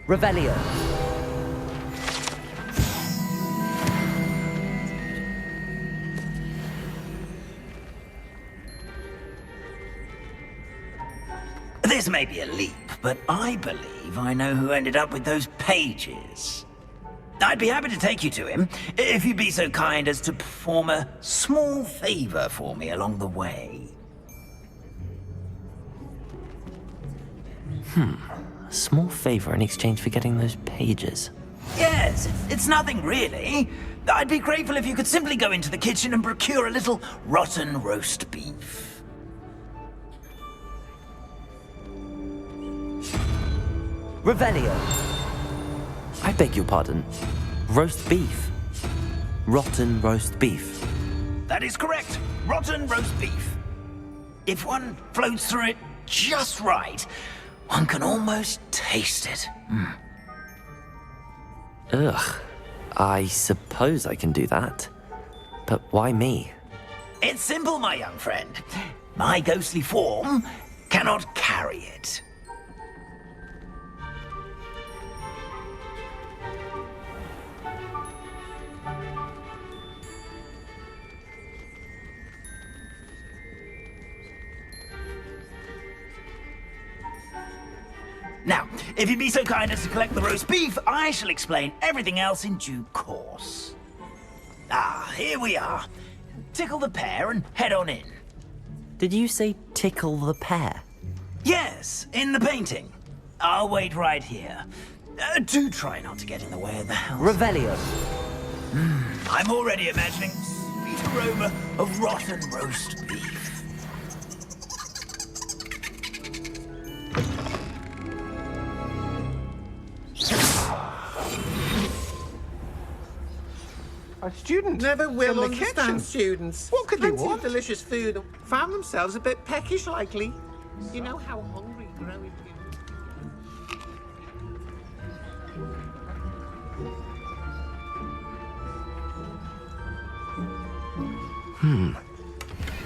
Revelio. This may be a leap, but I believe I know who ended up with those pages. I'd be happy to take you to him, if you'd be so kind as to perform a small favor for me along the way. A small favor in exchange for getting those pages. Yes, it's nothing really. I'd be grateful if you could simply go into the kitchen and procure a little rotten roast beef. Revelio. I beg your pardon. Roast beef. Rotten roast beef. That is correct. Rotten roast beef. If one floats through it just right, one can almost taste it. Ugh. I suppose I can do that. But why me? It's simple, my young friend. My ghostly form cannot carry it. Now, if you'd be so kind as to collect the roast beef, I shall explain everything else in due course. Ah, here we are. Tickle the pear and head on in. Did you say tickle the pear? Yes, in the painting. I'll wait right here. Do try not to get in the way of the house. Revelio. I'm already imagining sweet aroma of rotten roast beef. A student Never will in the understand kitchen. students. What could they Plenty of want? delicious food and found themselves a bit peckish likely. You know how hungry growing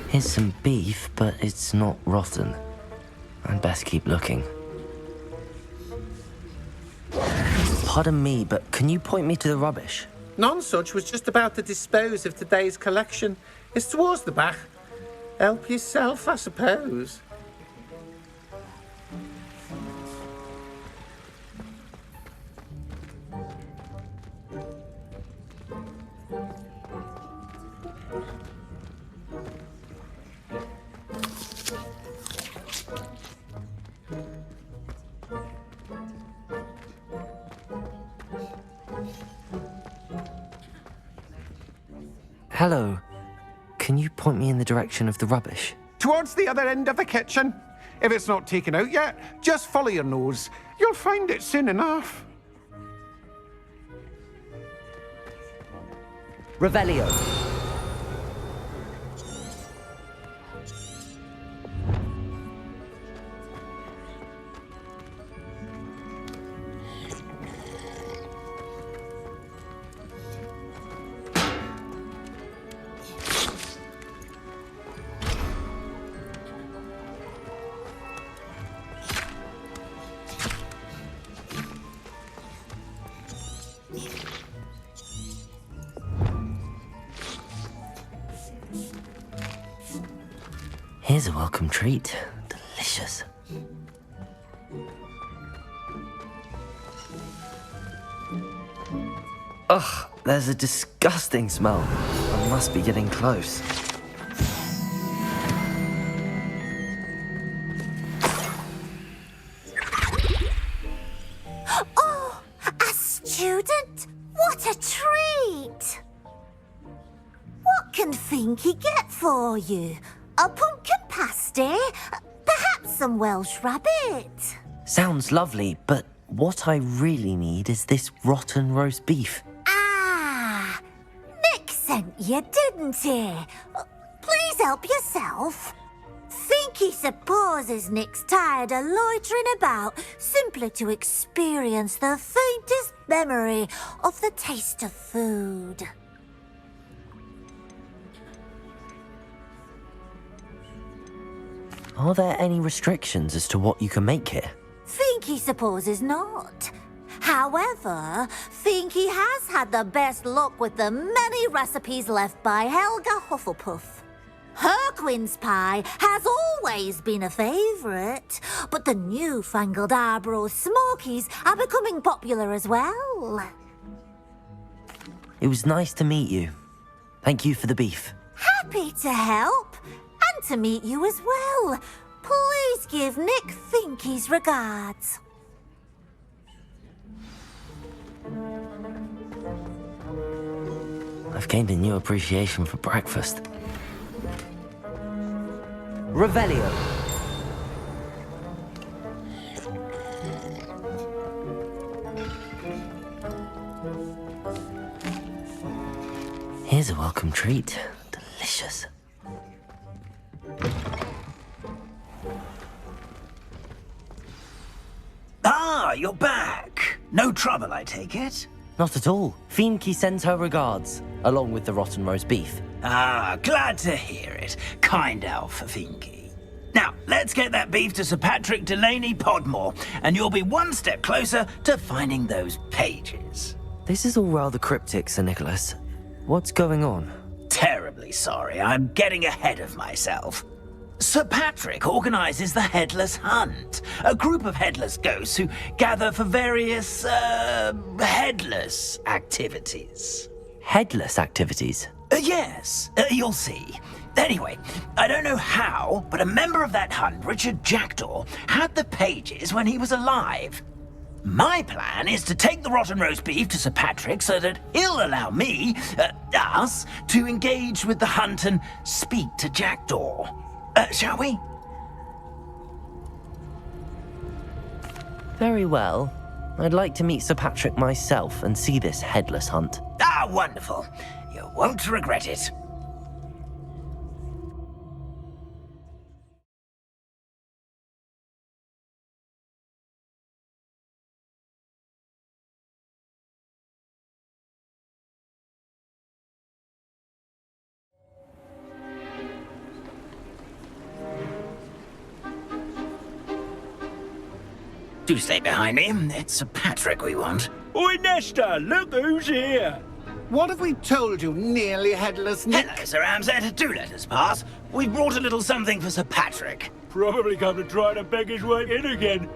Here's some beef, but it's not rotten. I'd best keep looking. Pardon me, but can you point me to the rubbish? Nonsuch was just about to dispose of today's collection. It's towards the back. Help yourself, I suppose. Hello. Can you point me in the direction of the rubbish? Towards the other end of the kitchen. If it's not taken out yet, just follow your nose. You'll find it soon enough. Revelio. Here's a welcome treat. Delicious. Ugh, there's a disgusting smell. I must be getting close. Oh, a student? What a treat! What can Finky get for you? A pumpkin pasty? Perhaps some Welsh rabbit? Sounds lovely, but what I really need is this rotten roast beef. Ah, Nick sent you, didn't he? Please help yourself. Finky supposes Nick's tired of loitering about simply to experience the faintest memory of the taste of food. Are there any restrictions as to what you can make here? Finky supposes not. However, Finky has had the best luck with the many recipes left by Helga Hufflepuff. Her quince pie has always been a favourite, but the newfangled Arborough Smokies are becoming popular as well. It was nice to meet you. Thank you for the beef. Happy to help, and to meet you as well. Please give Nick Finky's regards. I've gained a new appreciation for breakfast. Revelio. Here's a welcome treat. Delicious. Ah, you're back. No trouble, I take it? Not at all. Finky sends her regards, along with the rotten roast beef. Ah, glad to hear it. Kind elf for Finky. Now, let's get that beef to Sir Patrick Delaney Podmore, and you'll be one step closer to finding those pages. This is all rather cryptic, Sir Nicholas. What's going on? Terribly sorry, I'm getting ahead of myself. Sir Patrick organises the Headless Hunt, a group of headless ghosts who gather for various, headless activities. Headless activities? Yes, you'll see. Anyway, I don't know how, but a member of that hunt, Richard Jackdaw, had the pages when he was alive. My plan is to take the rotten roast beef to Sir Patrick so that he'll allow me, us, to engage with the hunt and speak to Jackdaw. Shall we? Very well. I'd like to meet Sir Patrick myself and see this headless hunt. Ah, wonderful. You won't regret it. Do stay behind me. It's Sir Patrick we want. Oi, Nesta, look who's here. What have we told you, nearly headless Nick? Hello, Sir Ramsay. Do let us pass. We've brought a little something for Sir Patrick. Probably come to try to beg his way in again.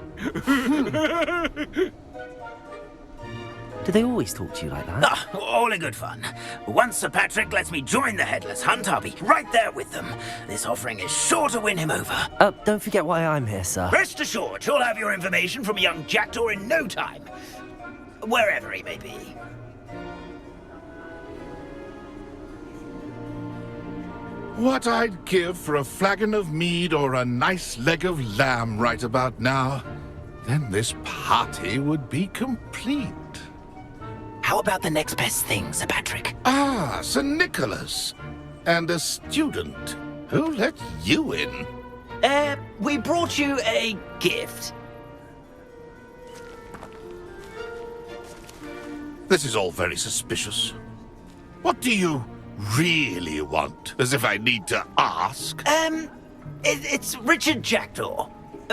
Do they always talk to you like that? Ah, all in good fun. Once Sir Patrick lets me join the Headless Hunt, I'll be right there with them. This offering is sure to win him over. Don't forget why I'm here, sir. Rest assured, you'll have your information from young Jackdaw in no time. Wherever he may be. What I'd give for a flagon of mead or a nice leg of lamb right about now. Then this party would be complete. How about the next best thing, Sir Patrick? Ah, Sir Nicholas. And a student. Who let you in? We brought you a gift. This is all very suspicious. What do you really want? As if I need to ask. It's Richard Jackdaw.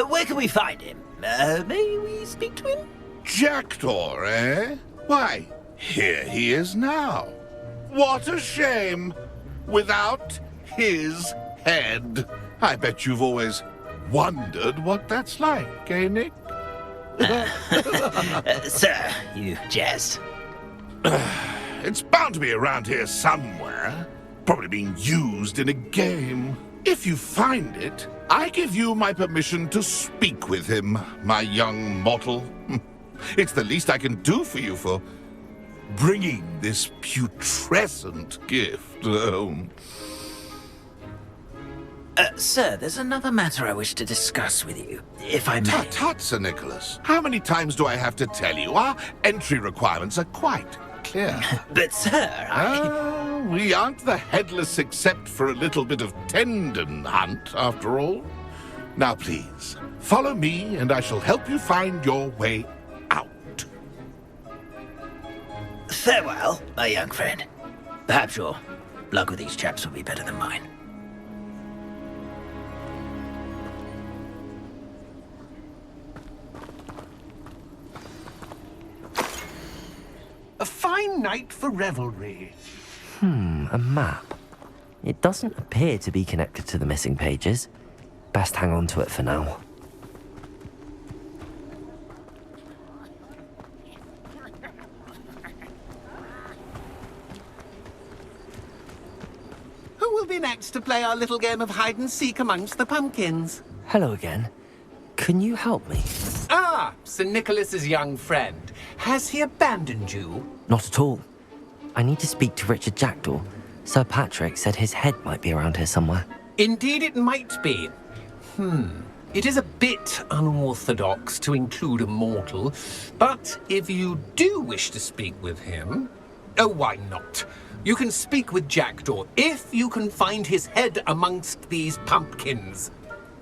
Where can we find him? May we speak to him? Jackdaw, eh? Why, here he is now. What a shame. Without his head. I bet you've always wondered what that's like, eh, Nick? Sir, you jest. It's bound to be around here somewhere. Probably being used in a game. If you find it, I give you my permission to speak with him, my young mortal. It's the least I can do for you for bringing this putrescent gift home. Sir, there's another matter I wish to discuss with you, if I may. Tut, tut, Sir Nicholas. How many times do I have to tell you? Our entry requirements are quite clear. But, sir, we aren't the headless except for a little bit of tendon hunt, after all. Now, please, follow me, and I shall help you find your way out. Farewell, my young friend. Perhaps your luck with these chaps will be better than mine. A fine night for revelry. A map. It doesn't appear to be connected to the missing pages. Best hang on to it for now. Who will be next to play our little game of hide and seek amongst the pumpkins? Hello again. Can you help me? Ah, Sir Nicholas's young friend. Has he abandoned you? Not at all. I need to speak to Richard Jackdaw. Sir Patrick said his head might be around here somewhere. Indeed it might be. It is a bit unorthodox to include a mortal, but if you do wish to speak with him... Oh, why not? You can speak with Jackdaw if you can find his head amongst these pumpkins.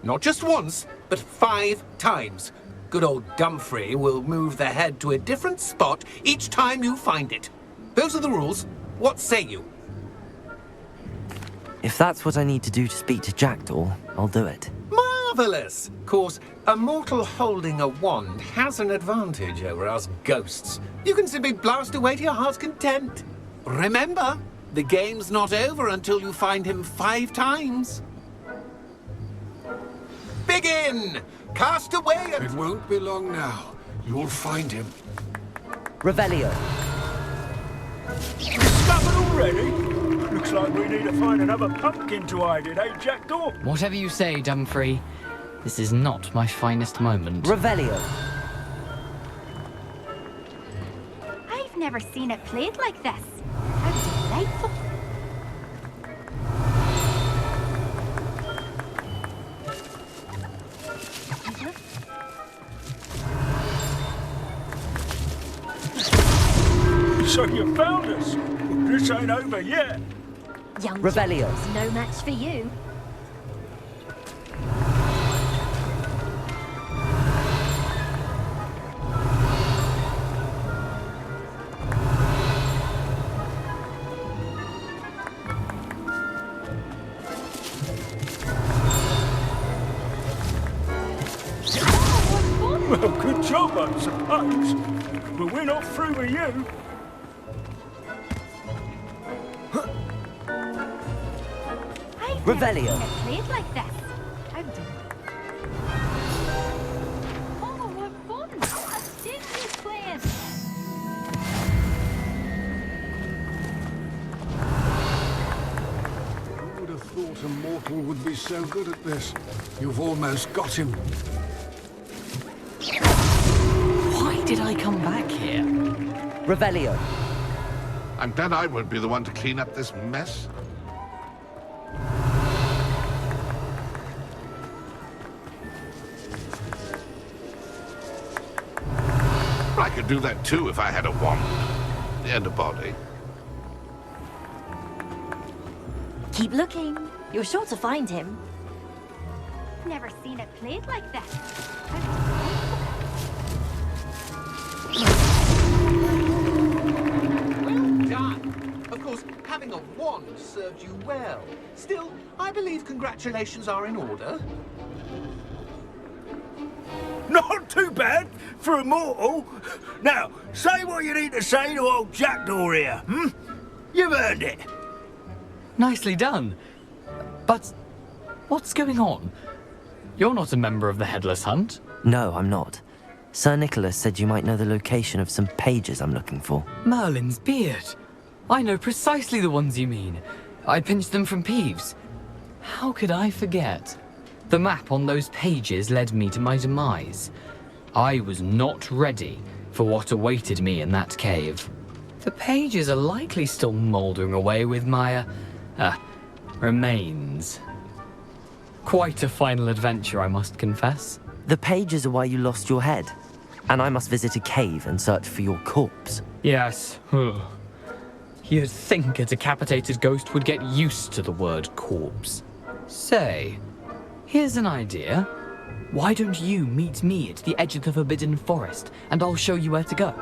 Not just once, but 5 times. Good old Dumfrey will move the head to a different spot each time you find it. Those are the rules. What say you? If that's what I need to do to speak to Jackdaw, I'll do it. Marvellous! Of course, a mortal holding a wand has an advantage over us ghosts. You can simply blast away to your heart's content. Remember, the game's not over until you find him 5 times. Begin! Cast away and... It won't be long now. You'll find him. Revelio. Discovered already? Looks like we need to find another pumpkin to hide in, eh, Jackdaw? Whatever you say, Dumfrey. This is not my finest moment. Revelio. I've never seen it played like this. How delightful. So you found us. This ain't over yet. Young Revelio. Jackdaw's no match for you. Well, good job, I suppose. But we're not through with you. Revelio. Played like this. How do? Oh, what fun! A serious playing. Who would have thought a mortal would be so good at this? You've almost got him. Why did I come back here? Revelio. I'm glad I won't be the one to clean up this mess. could do that too if I had a wand and a body. Keep looking. You're sure to find him. Never seen it played like this. Well done. Of course, having a wand served you well. Still, I believe congratulations are in order. Not too bad for a mortal. Now, say what you need to say to old Jackdaw here, hmm? You've earned it. Nicely done. But what's going on? You're not a member of the Headless Hunt. No, I'm not. Sir Nicholas said you might know the location of some pages I'm looking for. Merlin's beard. I know precisely the ones you mean. I pinched them from Peeves. How could I forget? The map on those pages led me to my demise. I was not ready for what awaited me in that cave. The pages are likely still mouldering away with my, remains. Quite a final adventure, I must confess. The pages are why you lost your head, and I must visit a cave and search for your corpse. Yes. You'd think a decapitated ghost would get used to the word corpse. Say, here's an idea. Why don't you meet me at the edge of the Forbidden Forest, and I'll show you where to go?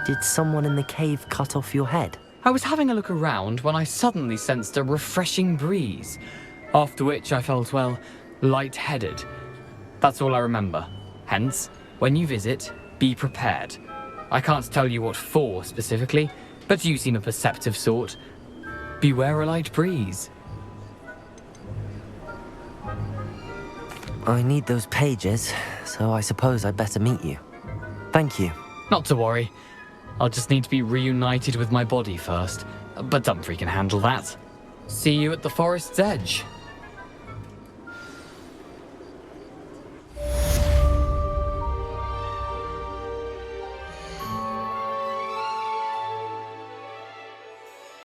Did someone in the cave cut off your head? I was having a look around when I suddenly sensed a refreshing breeze, after which I felt, well, lightheaded. That's all I remember. Hence, when you visit, be prepared. I can't tell you what for specifically, but you seem a perceptive sort. Beware a light breeze. I need those pages, so I suppose I'd better meet you. Thank you. Not to worry. I'll just need to be reunited with my body first, but Dumfries can handle that. See you at the forest's edge.